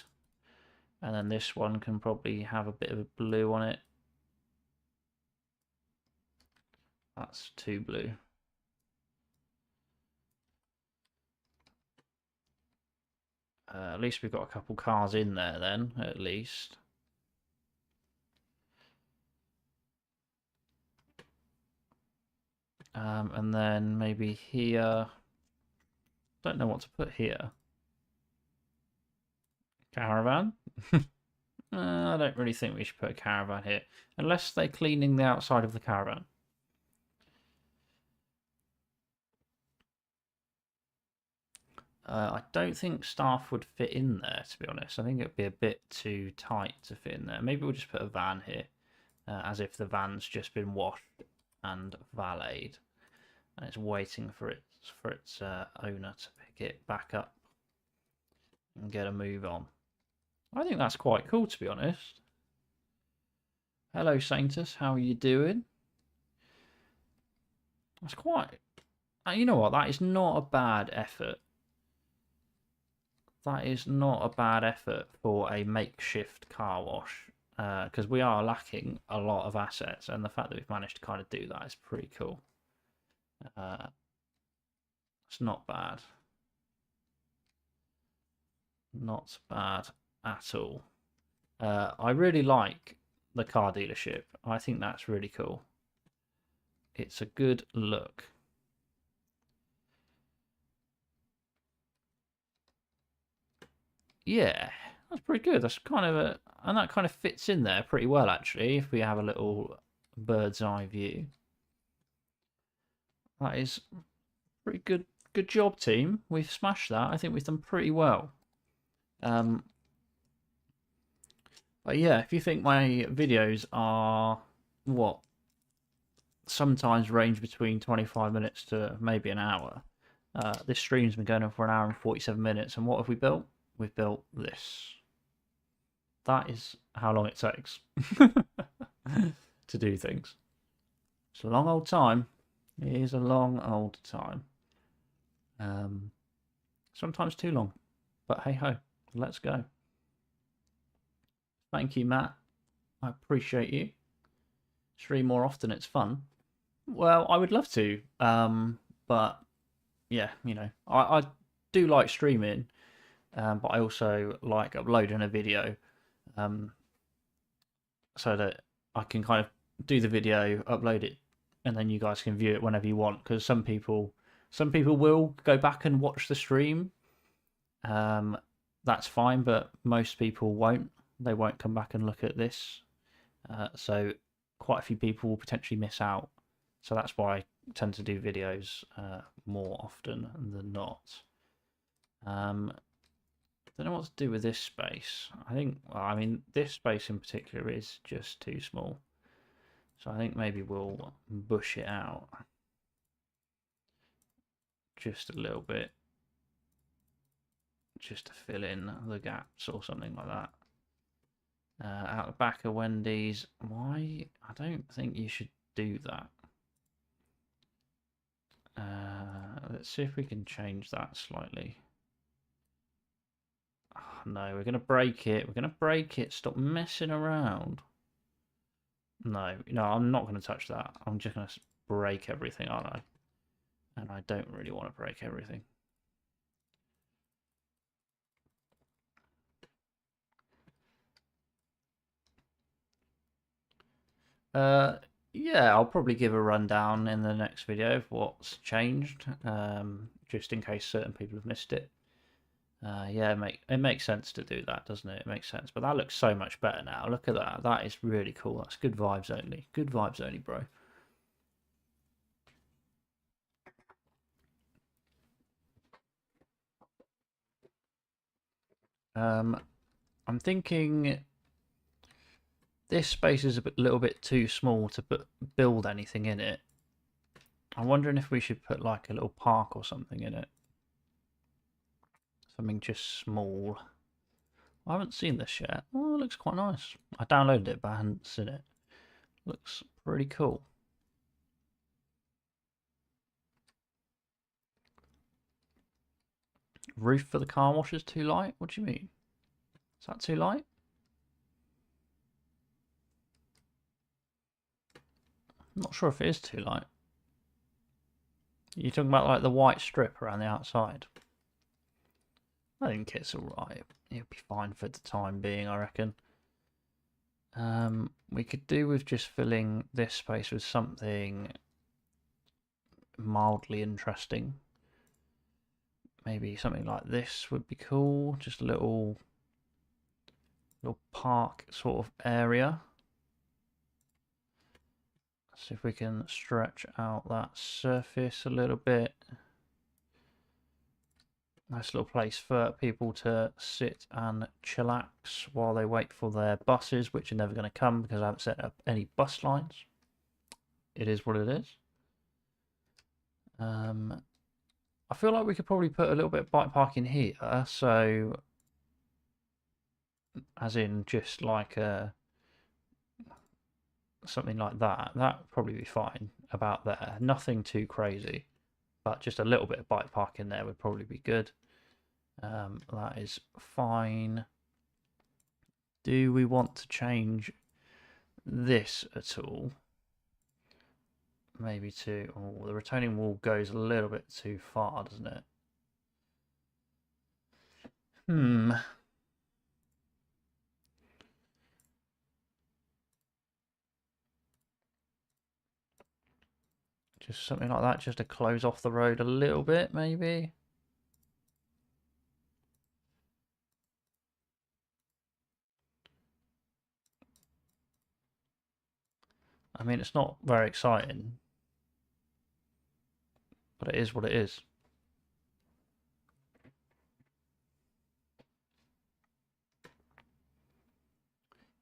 And then this one can probably have a bit of a blue on it. That's too blue. At least we've got a couple cars in there then, at least. And then maybe here. Don't know what to put here. Caravan? I don't really think we should put a caravan here. Unless they're cleaning the outside of the caravan. I don't think staff would fit in there, to be honest. I think it'd be a bit too tight to fit in there. Maybe we'll just put a van here, as if the van's just been washed and valeted, and it's waiting for its owner to pick it back up and get a move on. I think that's quite cool, to be honest. Hello, Saintus. How are you doing? That's quite... You know what? That is not a bad effort. That is not a bad effort for a makeshift car wash, because we are lacking a lot of assets, and the fact that we've managed to kind of do that is pretty cool. It's not bad. Not bad at all. I really like the car dealership. I think that's really cool. It's a good look. Yeah, that's pretty good. That's kind of and that kind of fits in there pretty well, actually, if we have a little bird's eye view. That is pretty good. Good job, team. We've smashed that. I think we've done pretty well. But yeah, if you think my videos are what sometimes range between 25 minutes to maybe an hour, this stream's been going on for an hour and 47 minutes. And what have we built? We've built this. That is how long it takes to do things. It's a long old time. It is a long old time. Sometimes too long. But hey ho, let's go. Thank you, Matt. I appreciate you. Stream more often, it's fun. Well, I would love to. But yeah, you know, I do like streaming, but I also like uploading a video, so that I can kind of do the video, upload it, and then you guys can view it whenever you want. Because some people will go back and watch the stream. That's fine, but most people won't. They won't come back and look at this. So quite a few people will potentially miss out. So that's why I tend to do videos more often than not. Don't know what to do with this space. I think, well, I mean, this space in particular is just too small. So I think maybe we'll bush it out just a little bit, just to fill in the gaps or something like that. Out the back of Wendy's. Why? I don't think you should do that. Let's see if we can change that slightly. Oh, no, we're going to break it. We're going to break it. Stop messing around. No, I'm not going to touch that. I'm just going to break everything, aren't I? And I don't really want to break everything. Yeah, I'll probably give a rundown in the next video of what's changed, just in case certain people have missed it. Yeah, it makes sense to do that, doesn't it? It makes sense. But that looks so much better now. Look at that. That is really cool. That's good vibes only. Good vibes only, bro. I'm thinking this space is a little bit too small to build anything in it. I'm wondering if we should put like a little park or something in it. Something just small. I haven't seen this yet. Oh, it looks quite nice. I downloaded it, but I hadn't seen it. Looks pretty cool. Roof for the car wash is too light? What do you mean? Is that too light? I'm not sure if it is too light. You're talking about like the white strip around the outside? I think it's alright. It'll be fine for the time being, I reckon. We could do with just filling this space with something mildly interesting. Maybe something like this would be cool. Just a little park sort of area. See if we can stretch out that surface a little bit. Nice little place for people to sit and chillax while they wait for their buses, which are never going to come because I haven't set up any bus lines. It is what it is. I feel like we could probably put a little bit of bike parking here, so as in just like something like that. That would probably be fine about there. Nothing too crazy, but just a little bit of bike parking there would probably be good. That is fine. Do we want to change this at all? Maybe to... Oh, the retaining wall goes a little bit too far, doesn't it? Just something like that, just to close off the road a little bit, maybe. I mean, it's not very exciting, but it is what it is.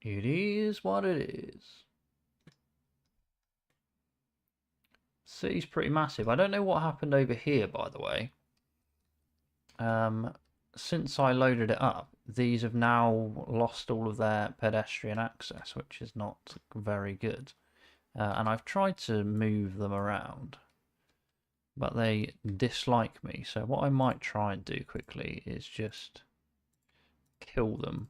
It is what it is. City's pretty massive. I don't know what happened over here, by the way. Since I loaded it up, these have now lost all of their pedestrian access, which is not very good. And I've tried to move them around, but they dislike me. So what I might try and do quickly is just kill them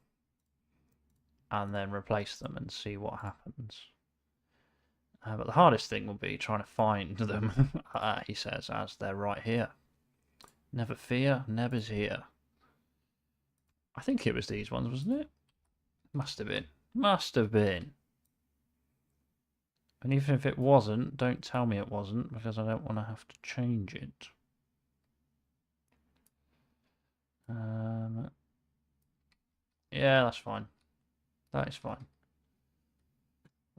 and then replace them and see what happens. But the hardest thing will be trying to find them, he says, as they're right here. Never fear, Neb's here. I think it was these ones, wasn't it? Must have been. Must have been. And even if it wasn't, don't tell me it wasn't, because I don't want to have to change it. Yeah, that's fine. That is fine.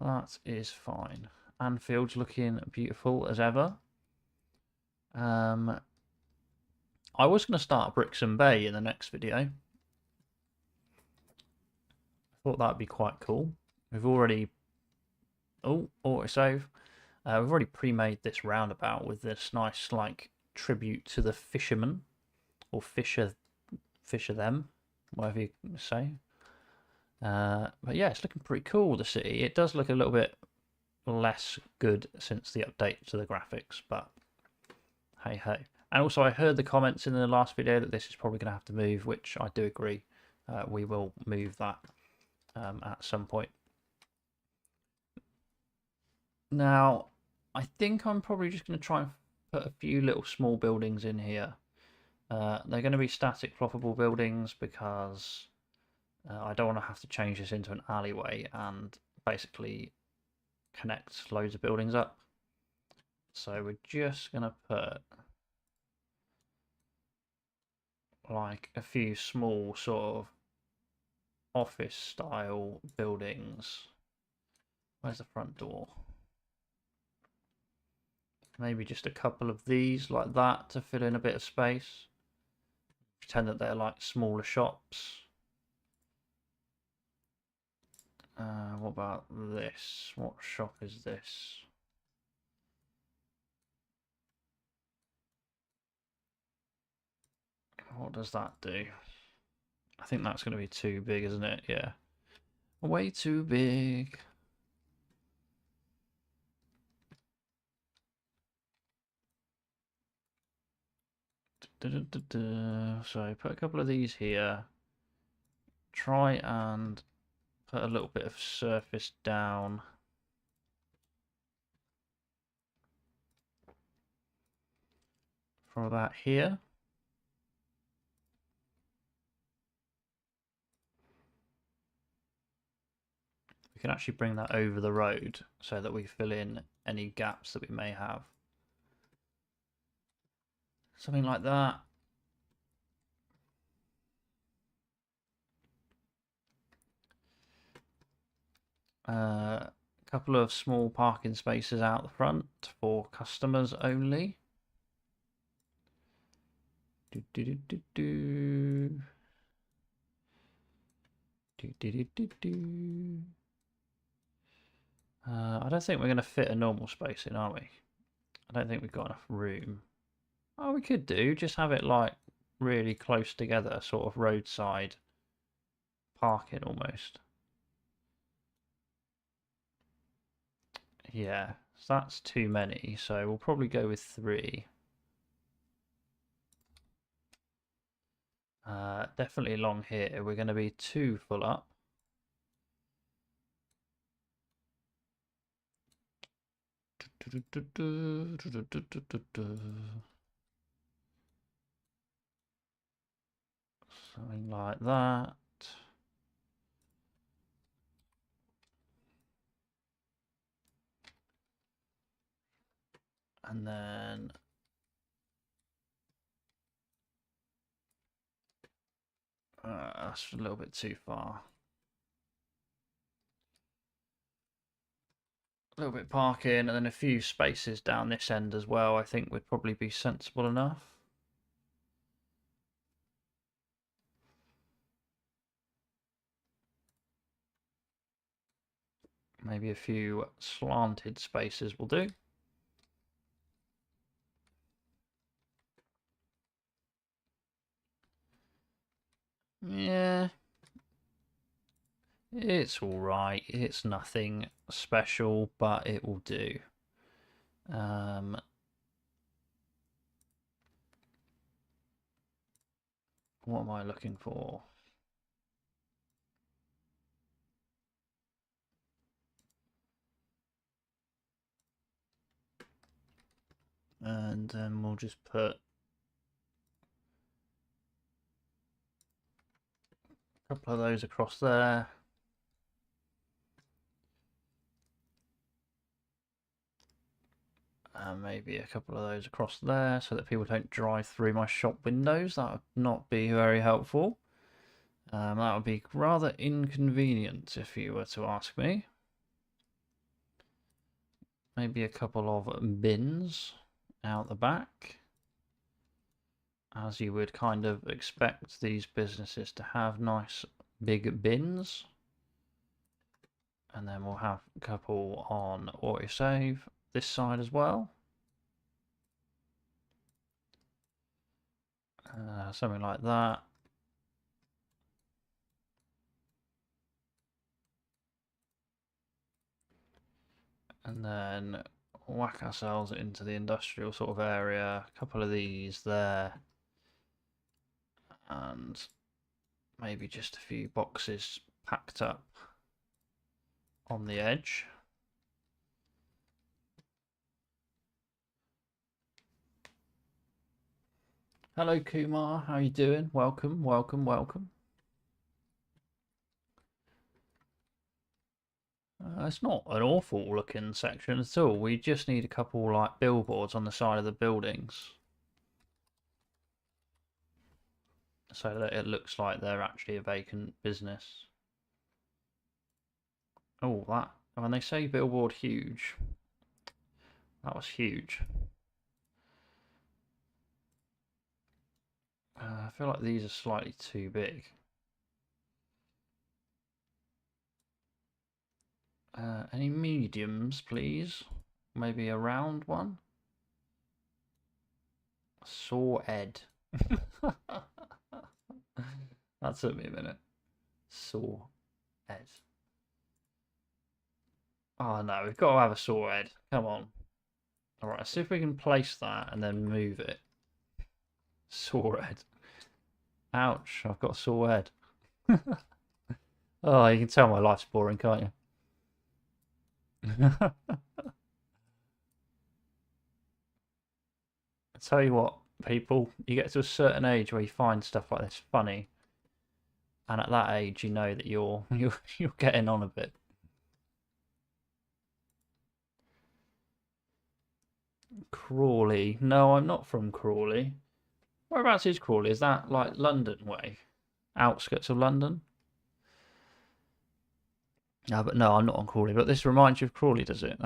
That is fine. Anfield's looking beautiful as ever. I was going to start Brixham Bay in the next video. I thought that'd be quite cool. We've already... Oh, autosave. We've already pre-made this roundabout with this nice, like, tribute to the fishermen. Or fisher them, whatever you say. But yeah, it's looking pretty cool, the city. It does look a little bit less good since the update to the graphics, but hey ho. And also I heard the comments in the last video that this is probably going to have to move, which I do agree. We will move that at some point. Now, I think I'm probably just going to try and put a few little small buildings in here. They're going to be static ploppable buildings because I don't want to have to change this into an alleyway and basically connect loads of buildings up. So we're just going to put like a few small sort of office style buildings. Where's the front door? Maybe just a couple of these like that to fill in a bit of space. Pretend that they're like smaller shops. What about this? What shop is this? What does that do? I think that's going to be too big, isn't it? Yeah. Way too big. So put a couple of these here. Try and put a little bit of surface down. From about here. We can actually bring that over the road so that we fill in any gaps that we may have. Something like that. A couple of small parking spaces out the front for customers only. Do, do, do, do, do. Do, do, do, do, do. I don't think we're going to fit a normal space in, are we? I don't think we've got enough room. Oh, we could do. Just have it like really close together, sort of roadside parking almost. Yeah, so that's too many. So we'll probably go with 3. Definitely along here. We're going to be 2 full up. Something like that. And then that's a little bit too far. A little bit parking and then a few spaces down this end as well, I think would probably be sensible enough. Maybe a few slanted spaces will do. Yeah. It's alright. It's nothing special, but it will do. What am I looking for? And then we'll just put a couple of those across there. And maybe a couple of those across there so that people don't drive through my shop windows. That would not be very helpful. That would be rather inconvenient if you were to ask me. Maybe a couple of bins out the back, as you would kind of expect these businesses to have nice big bins. And then we'll have a couple on autosave this side as well. Something like that. And then whack ourselves into the industrial sort of area. A couple of these there. And maybe just a few boxes packed up on the edge. Hello Kumar, how you doing? Welcome, welcome, welcome. It's not an awful looking section at all. We just need a couple like billboards on the side of the buildings, so that it looks like they're actually a vacant business. Oh, that, when they say billboard huge, that was huge. I feel like these are slightly too big. Any mediums, please? Maybe a round one? Saw Ed. That took me a minute. Saw Ed. Oh no, we've got to have a saw Ed. Come on. Alright, let's see if we can place that and then move it. Saw Ed. Ouch, I've got a sore head. Oh, you can tell my life's boring, can't you? I tell you what, people, you get to a certain age where you find stuff like this funny, and at that age, you know that you're getting on a bit. Crawley? No, I'm not from Crawley. Whereabouts is Crawley? Is that like London way, outskirts of London? No, but no, I'm not on Crawley. But this reminds you of Crawley, does it?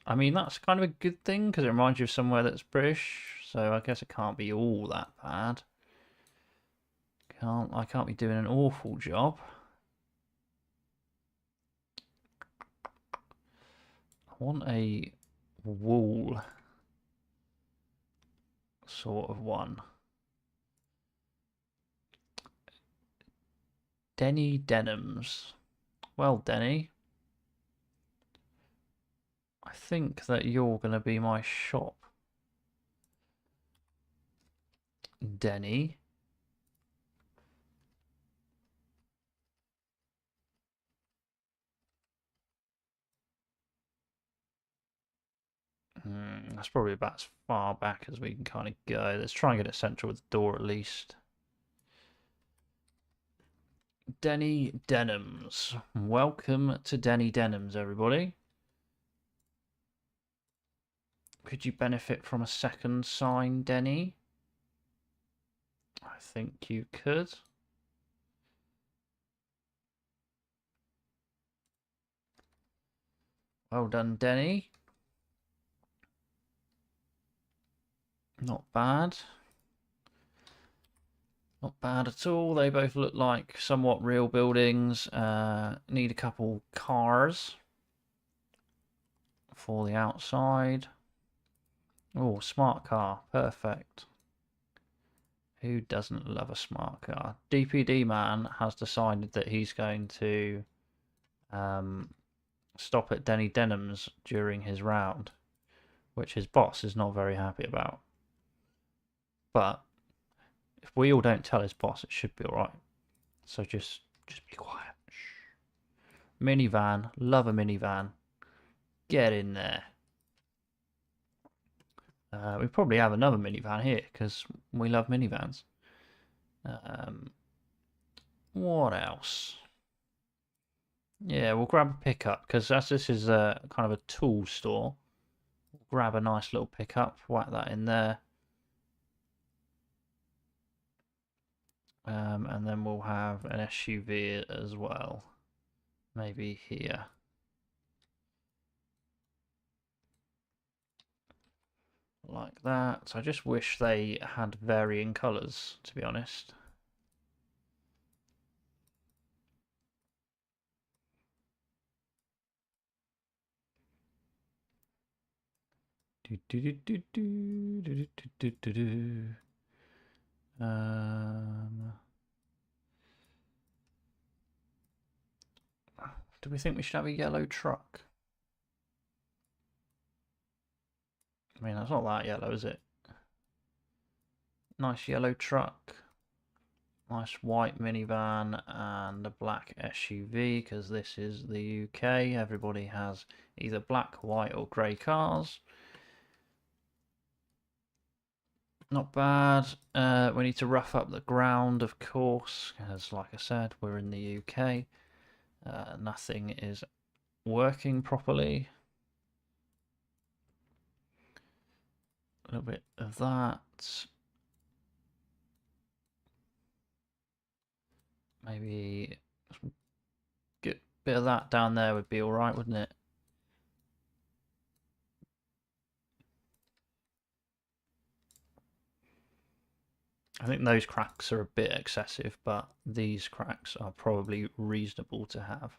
I mean, that's kind of a good thing because it reminds you of somewhere that's British. So I guess it can't be all that bad. I can't be doing an awful job. I want a wool sort of one. Denny Denims. Well, Denny, I think that you're going to be my shop. Denny. That's probably about as far back as we can kind of go. Let's try and get it central with the door at least. Denny Denims. Welcome to Denny Denims, everybody. Could you benefit from a second sign, Denny? I think you could. Well done, Denny. Not bad. Not bad at all. They both look like somewhat real buildings. Need a couple cars for the outside. Oh, smart car. Perfect. Who doesn't love a smart car? DPD man has decided that he's going to stop at Denny Denham's during his round, which his boss is not very happy about. But if we all don't tell his boss, it should be alright. So just be quiet. Shh. Minivan, love a minivan. Get in there. We probably have another minivan here because we love minivans. What else? Yeah, we'll grab a pickup because as this is a kind of a tool store, we'll grab a nice little pickup, whack that in there. And then we'll have an SUV as well. Maybe here. Like that. So I just wish they had varying colours, to be honest. Do we think we should have a yellow truck? I mean, that's not that yellow, is it? Nice yellow truck. Nice white minivan and a black SUV because this is the UK. Everybody has either black, white or grey cars. Not bad. We need to rough up the ground, of course, because like I said, we're in the UK. Nothing is working properly. A little bit of that. Maybe get a bit of that down there would be alright, wouldn't it? I think those cracks are a bit excessive, but these cracks are probably reasonable to have.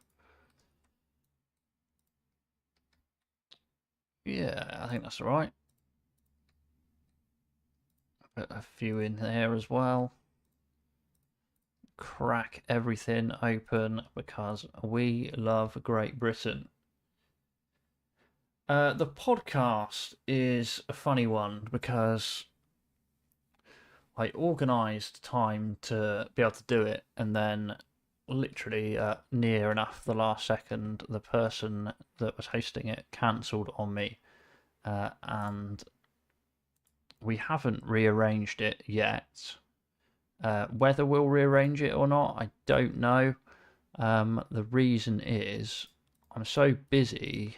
Yeah, I think that's alright. Put a few in there as well. Crack everything open because we love Great Britain. The podcast is a funny one because I organised time to be able to do it, and then literally near enough the last second, the person that was hosting it cancelled on me, and we haven't rearranged it yet. Whether we'll rearrange it or not, I don't know. The reason is I'm so busy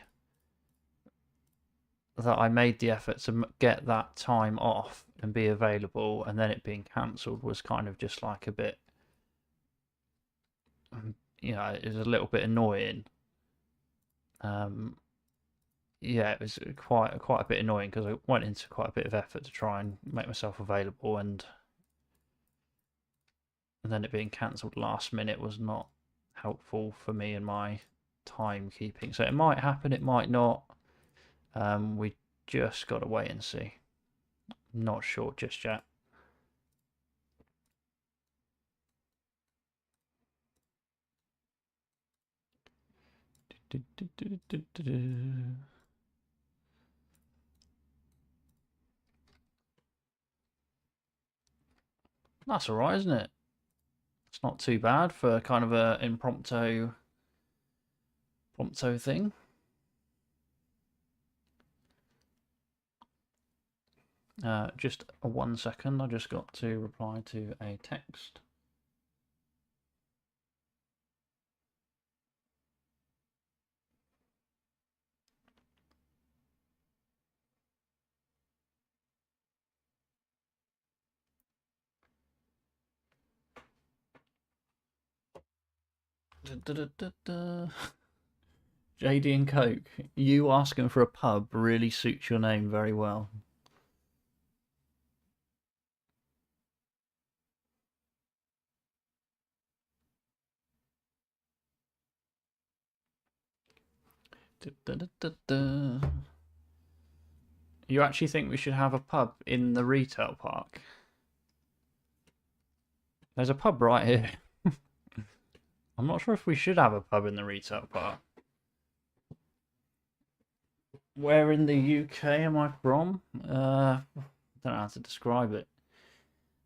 that I made the effort to get that time off and be available, and then it being cancelled was kind of just like a bit, it was a little bit annoying. Yeah, it was quite a bit annoying because I went into quite a bit of effort to try and make myself available, and and then it being cancelled last minute was not helpful for me and my timekeeping. So it might happen, it might not. We just got to wait and see. Not sure just yet. That's alright, isn't it? It's not too bad for kind of a impromptu thing. Just 1 second, I just got to reply to a text. JD and Coke, you asking for a pub really suits your name very well. You actually think we should have a pub in the retail park? There's a pub right here. I'm not sure if we should have a pub in the retail park. Where in the UK am I from? I don't know how to describe it.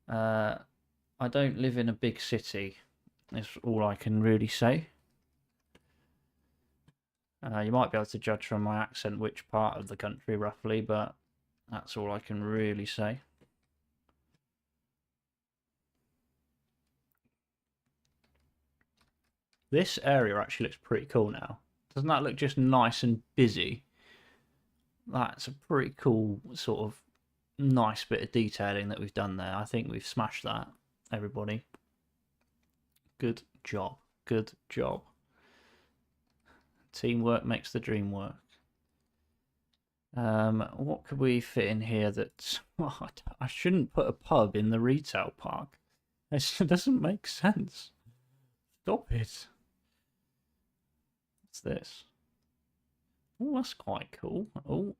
I don't live in a big city. That's all I can really say. You might be able to judge from my accent which part of the country roughly, but that's all I can really say. This area actually looks pretty cool now. Doesn't that look just nice and busy? That's a pretty cool sort of nice bit of detailing that we've done there. I think we've smashed that, everybody. Good job. Good job. Teamwork makes the dream work. What could we fit in here that... Oh, I shouldn't put a pub in the retail park. It doesn't make sense. Stop it. What's this? Oh, that's quite cool. Oh.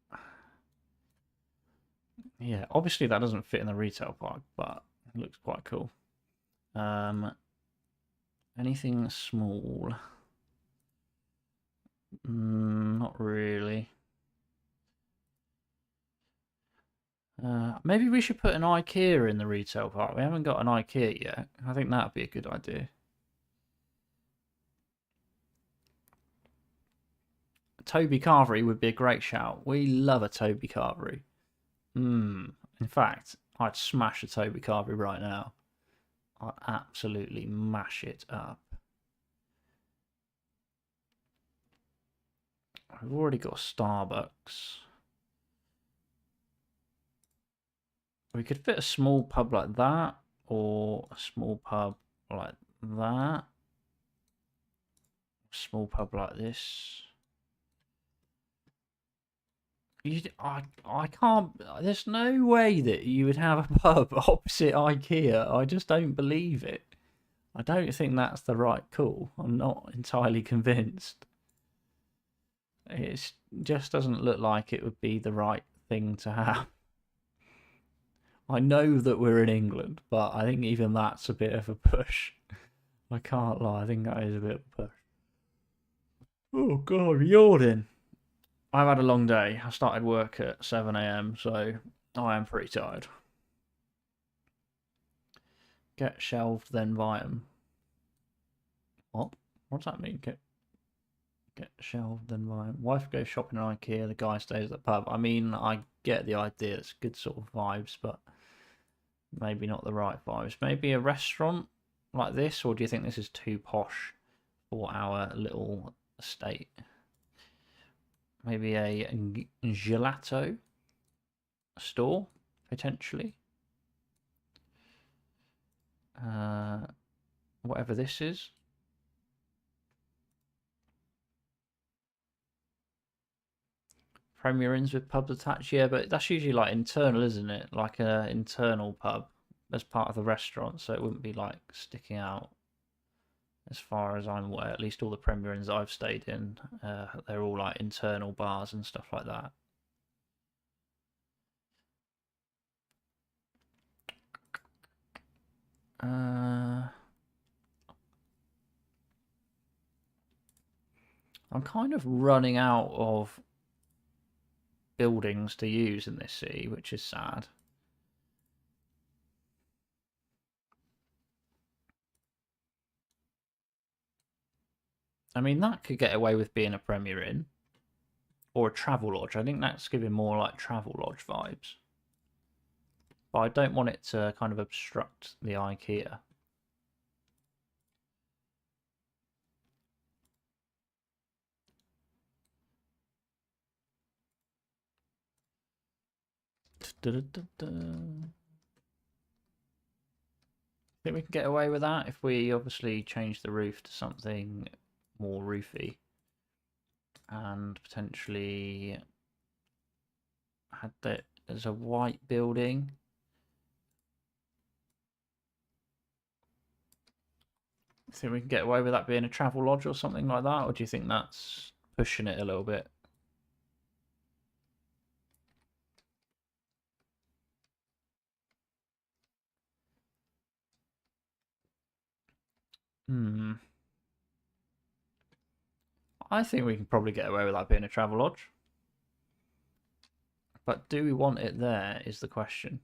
Yeah, obviously that doesn't fit in the retail park, but it looks quite cool. Anything small? Not really. Maybe we should put an IKEA in the retail park. We haven't got an IKEA yet. I think that'd be a good idea. Toby Carvery would be a great shout. We love a Toby Carvery. In fact, I'd smash a Toby Carvery right now. I'd absolutely mash it up. We've already got Starbucks. We could fit a small pub like that, or a small pub like that. Small pub like this. I can't. There's no way that you would have a pub opposite IKEA. I just don't believe it. I don't think that's the right call. I'm not entirely convinced. It just doesn't look like it would be the right thing to have. I know that we're in England, but I think even that's a bit of a push. I can't lie. I think that is a bit of a push. Oh god, yawning. I've had a long day. I started work at 7 a.m, so I am pretty tired. Get shelved, then buy them. What? What does that mean? Get shelved, then buy them. Wife goes shopping at IKEA. The guy stays at the pub. I mean, I get the idea. It's good sort of vibes, but maybe not the right vibes. Maybe a restaurant like this, or do you think this is too posh for our little estate? Maybe a gelato store, potentially. Whatever this is. Premier Inns with pubs attached, yeah, but that's usually like internal, isn't it? Like an internal pub. as part of the restaurant, so it wouldn't be like sticking out. As far as I'm aware, at least all the Premier Inns I've stayed in, they're all like internal bars and stuff like that. I'm kind of running out of buildings to use in this city, which is sad. I mean, that could get away with being a Premier Inn or a travel lodge. I think that's giving more like travel lodge vibes. But I don't want it to kind of obstruct the IKEA. Think we can get away with that if we obviously change the roof to something more roofy and potentially had that as a white building. Think we can get away with that being a travel lodge or something like that, or do you think that's pushing it a little bit? I think we can probably get away with that being a travel lodge. But do we want it there is the question.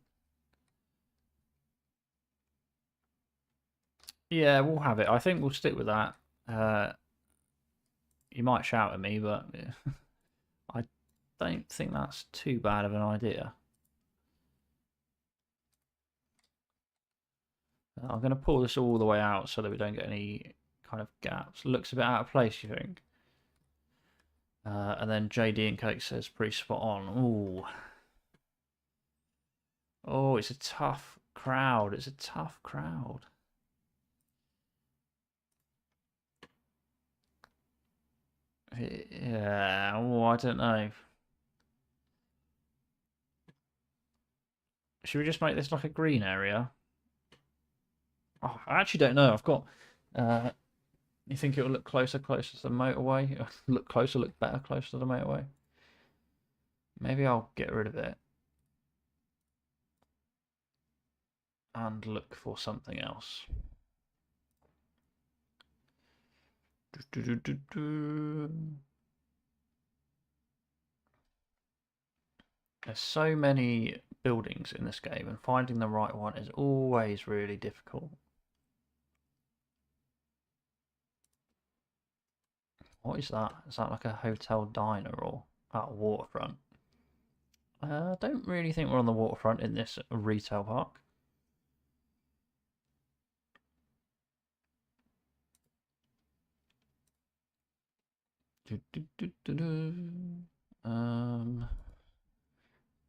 Yeah, we'll have it. I think we'll stick with that. You might shout at me, but I don't think that's too bad of an idea. I'm going to pull this all the way out so that we don't get any kind of gaps. Looks a bit out of place, you think? And then JD and Cake says pretty spot on. Ooh. Oh, it's a tough crowd. It's a tough crowd. Yeah, oh, I don't know. Should we just make this like a green area? Oh, I actually don't know. I've got. You think it will look closer to the motorway? Look closer, look better closer to the motorway? Maybe I'll get rid of it and look for something else. There's so many buildings in this game, and finding the right one is always really difficult. What is that? Is that like a hotel diner or a waterfront? I don't really think we're on the waterfront in this retail park.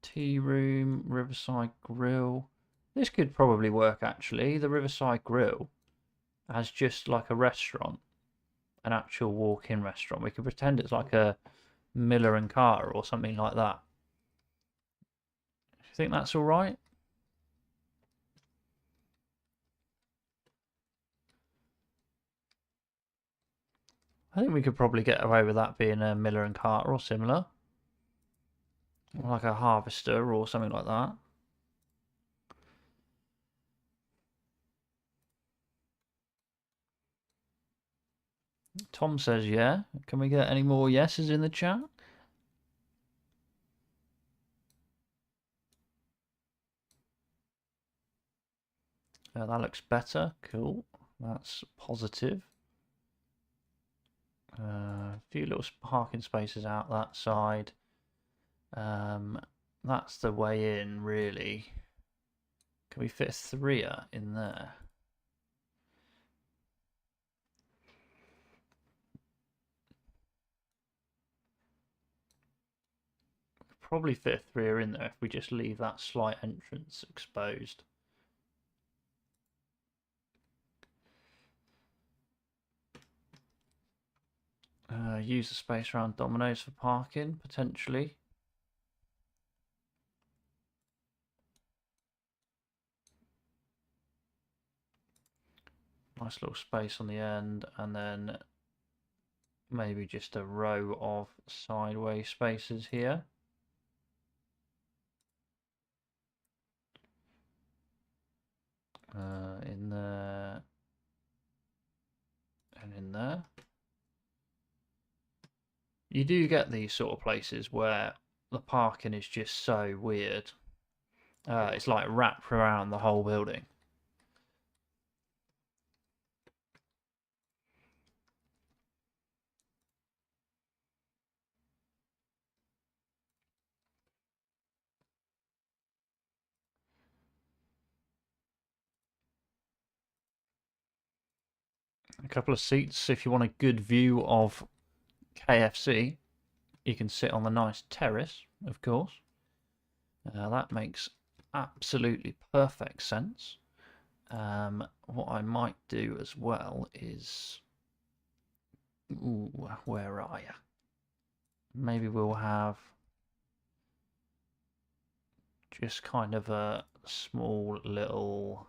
Tea room, Riverside Grill. This could probably work actually. The Riverside Grill as just like a restaurant, an actual walk-in restaurant. We could pretend it's like a Miller and Carter or something like that. Do you think that's all right? I think we could probably get away with that being a Miller and Carter or similar. Or like a Harvester or something like that. Tom says yeah. Can we get any more yeses in the chat? That looks better. Cool. That's positive. A few little parking spaces out that side. That's the way in, really. Can we fit a 3er in there? Probably fit a 3er in there if we just leave that slight entrance exposed. Use the space around Domino's for parking, potentially. Nice little space on the end, and then maybe just a row of sideways spaces here. In there and in there. You do get these sort of places where the parking is just so weird. It's like wrapped around the whole building. A couple of seats if you want a good view of KFC. You can sit on the nice terrace, of course. That makes absolutely perfect sense. What I might do as well is... Ooh, where are you? Maybe we'll have just kind of a small little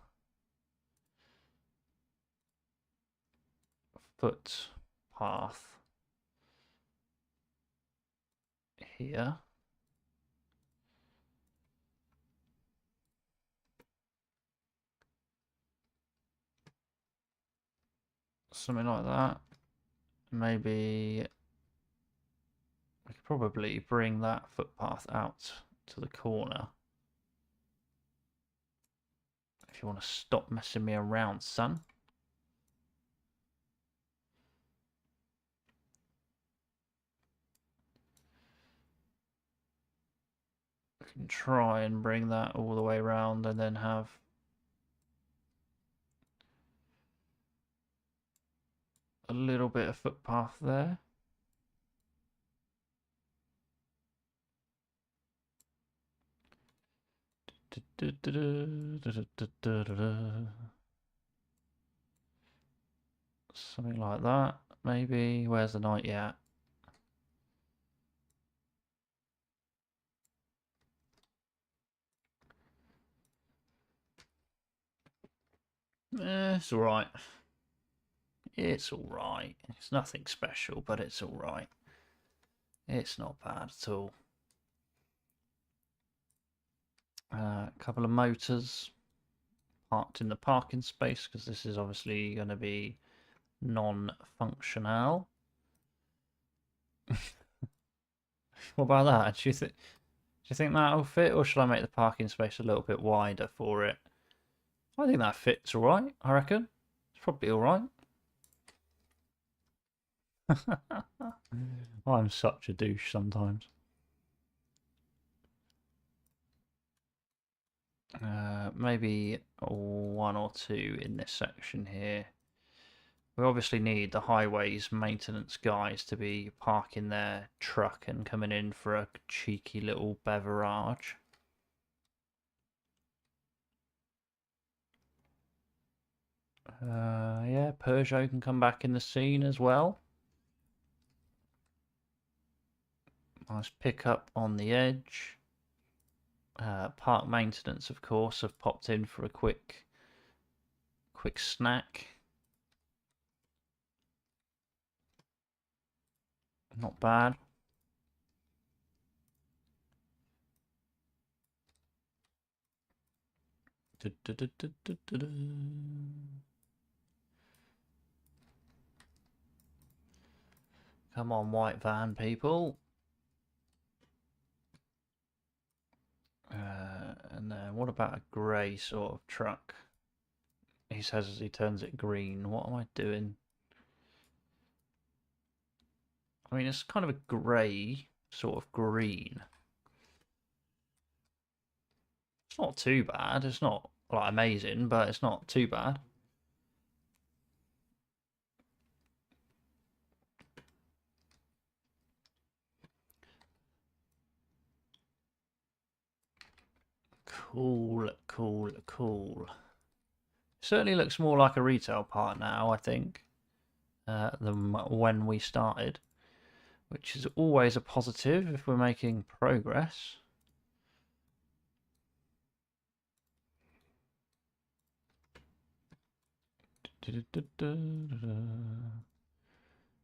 footpath here. Something like that. Maybe we could probably bring that footpath out to the corner. If you want to stop messing me around, son. We can try and bring that all the way around and then have a little bit of footpath there. Something like that, maybe. Where's the night yet? It's alright. It's alright. It's nothing special, but it's alright. It's not bad at all. A couple of motors parked in the parking space because this is obviously going to be non-functional. What about that? Do you think that'll fit, or should I make the parking space a little bit wider for it? I think that fits all right. I reckon it's probably all right. I'm such a douche sometimes. Maybe one or two in this section here. We obviously need the highways maintenance guys to be parking their truck and coming in for a cheeky little beverage. Yeah, Peugeot can come back in the scene as well. Nice pickup on the edge. Park maintenance, of course, have popped in for a quick snack. Not bad. Come on, white van people. And then what about a grey sort of truck? He says as he turns it green. What am I doing? I mean, it's kind of a grey sort of green. It's not too bad. It's not like amazing, but it's not too bad. Cool, cool, cool. Certainly looks more like a retail part now, I think, than when we started, which is always a positive if we're making progress.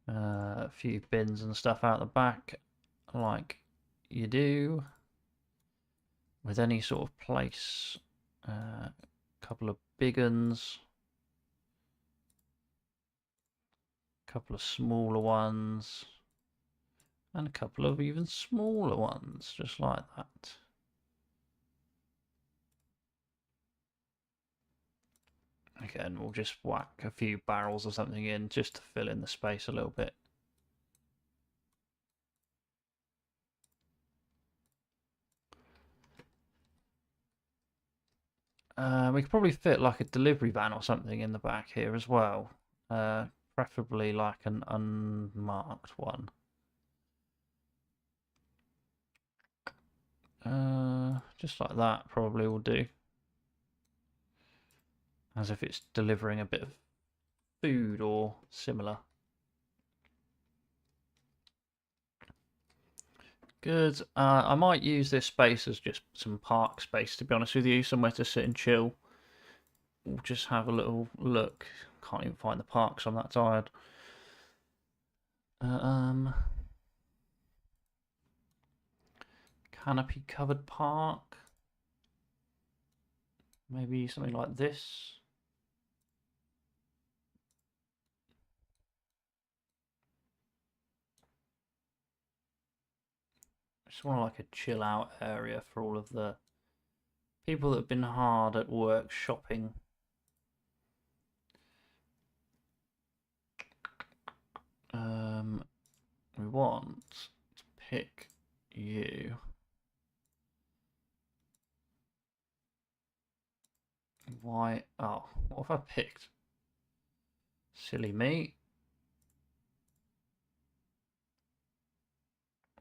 A few bins and stuff out the back, like you do with any sort of place. A couple of big uns, a couple of smaller ones, and a couple of even smaller ones, just like that. Again, we'll just whack a few barrels or something in just to fill in the space a little bit. We could probably fit like a delivery van or something in the back here as well. Preferably like an unmarked one. Just like that probably will do. As if it's delivering a bit of food or similar. Good. I might use this space as just some park space, to be honest with you. Somewhere to sit and chill. We'll just have a little look. Can't even find the park, so I'm that tired. Canopy covered park. Maybe something like this. Just want like a chill out area for all of the people that have been hard at work shopping. We want to pick you. Why? Oh, what have I picked? Silly me.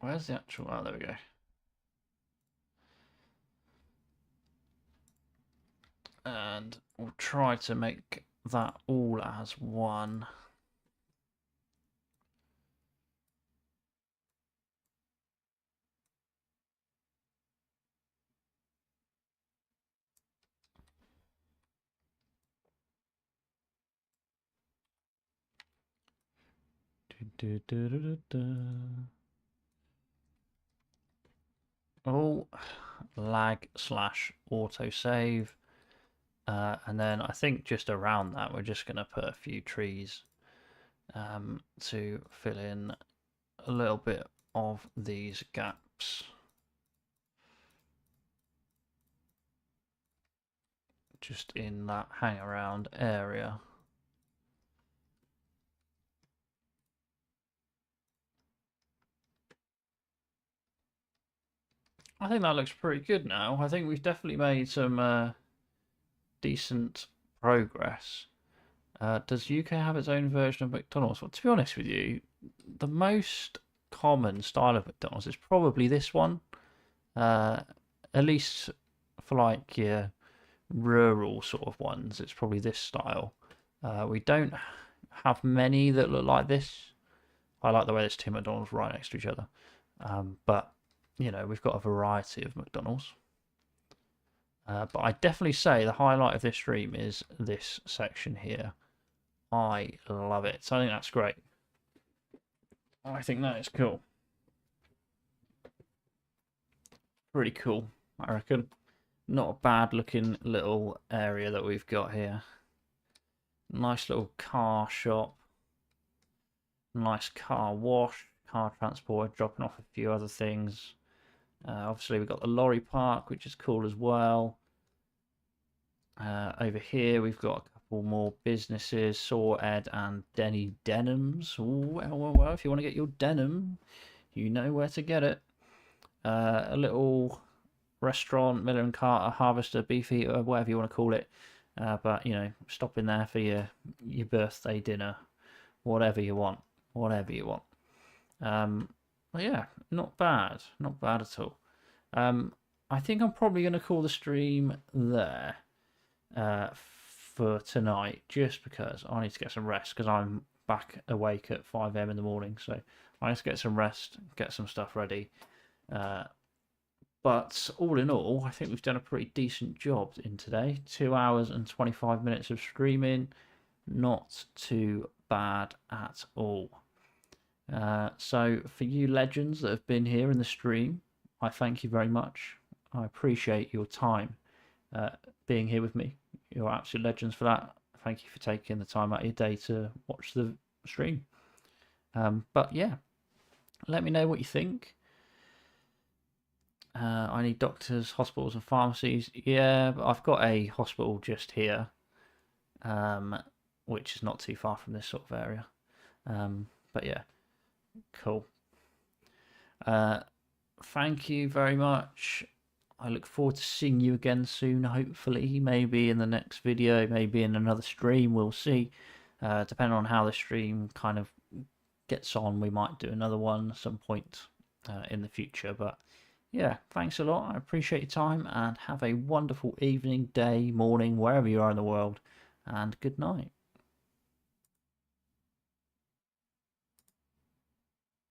Where's the actual? Oh, there we go. And we'll try to make that all as one. Oh, lag / autosave. And then I think just around that, we're just going to put a few trees to fill in a little bit of these gaps. Just in that hang around area. I think that looks pretty good now. I think we've definitely made some decent progress. Does UK have its own version of McDonald's? Well, to be honest with you, the most common style of McDonald's is probably this one. At least for like your rural sort of ones, it's probably this style. We don't have many that look like this. I like the way there's two McDonald's right next to each other. But, you know, we've got a variety of McDonald's. But I definitely say the highlight of this stream is this section here. I love it. So I think that's great. I think that is cool. Pretty cool, I reckon. Not a bad looking little area that we've got here. Nice little car shop. Nice car wash. Car transport, dropping off a few other things. Obviously we've got the lorry park, which is cool as well. Over here we've got a couple more businesses, Saw Ed and Denny Denims. Well, if you want to get your denim, you know where to get it. A little restaurant, Miller and Carter, Harvester, Beefeater, whatever you want to call it. But, you know, stop in there for your birthday dinner, whatever you want. But yeah, not bad at all. I think I'm probably going to call the stream there for tonight, just because I need to get some rest, because I'm back awake at 5 a.m. in the morning, so I need to get some rest, get some stuff ready. But all in all, I think we've done a pretty decent job in today. 2 hours and 25 minutes of streaming. not too bad at all. So for you legends that have been here in the stream, I thank you very much. I appreciate your time being here with me. You're absolute legends for that. Thank you for taking the time out of your day to watch the stream. But yeah, let me know what you think. I need doctors, hospitals, and pharmacies. Yeah, but I've got a hospital just here, which is not too far from this sort of area. But yeah, cool. Thank you very much. I look forward to seeing you again soon, hopefully. Maybe in the next video, maybe in another stream, we'll see. Depending on how the stream kind of gets on, we might do another one at some point in the future. But yeah, thanks a lot. I appreciate your time and have a wonderful evening, day, morning, wherever you are in the world. And good night.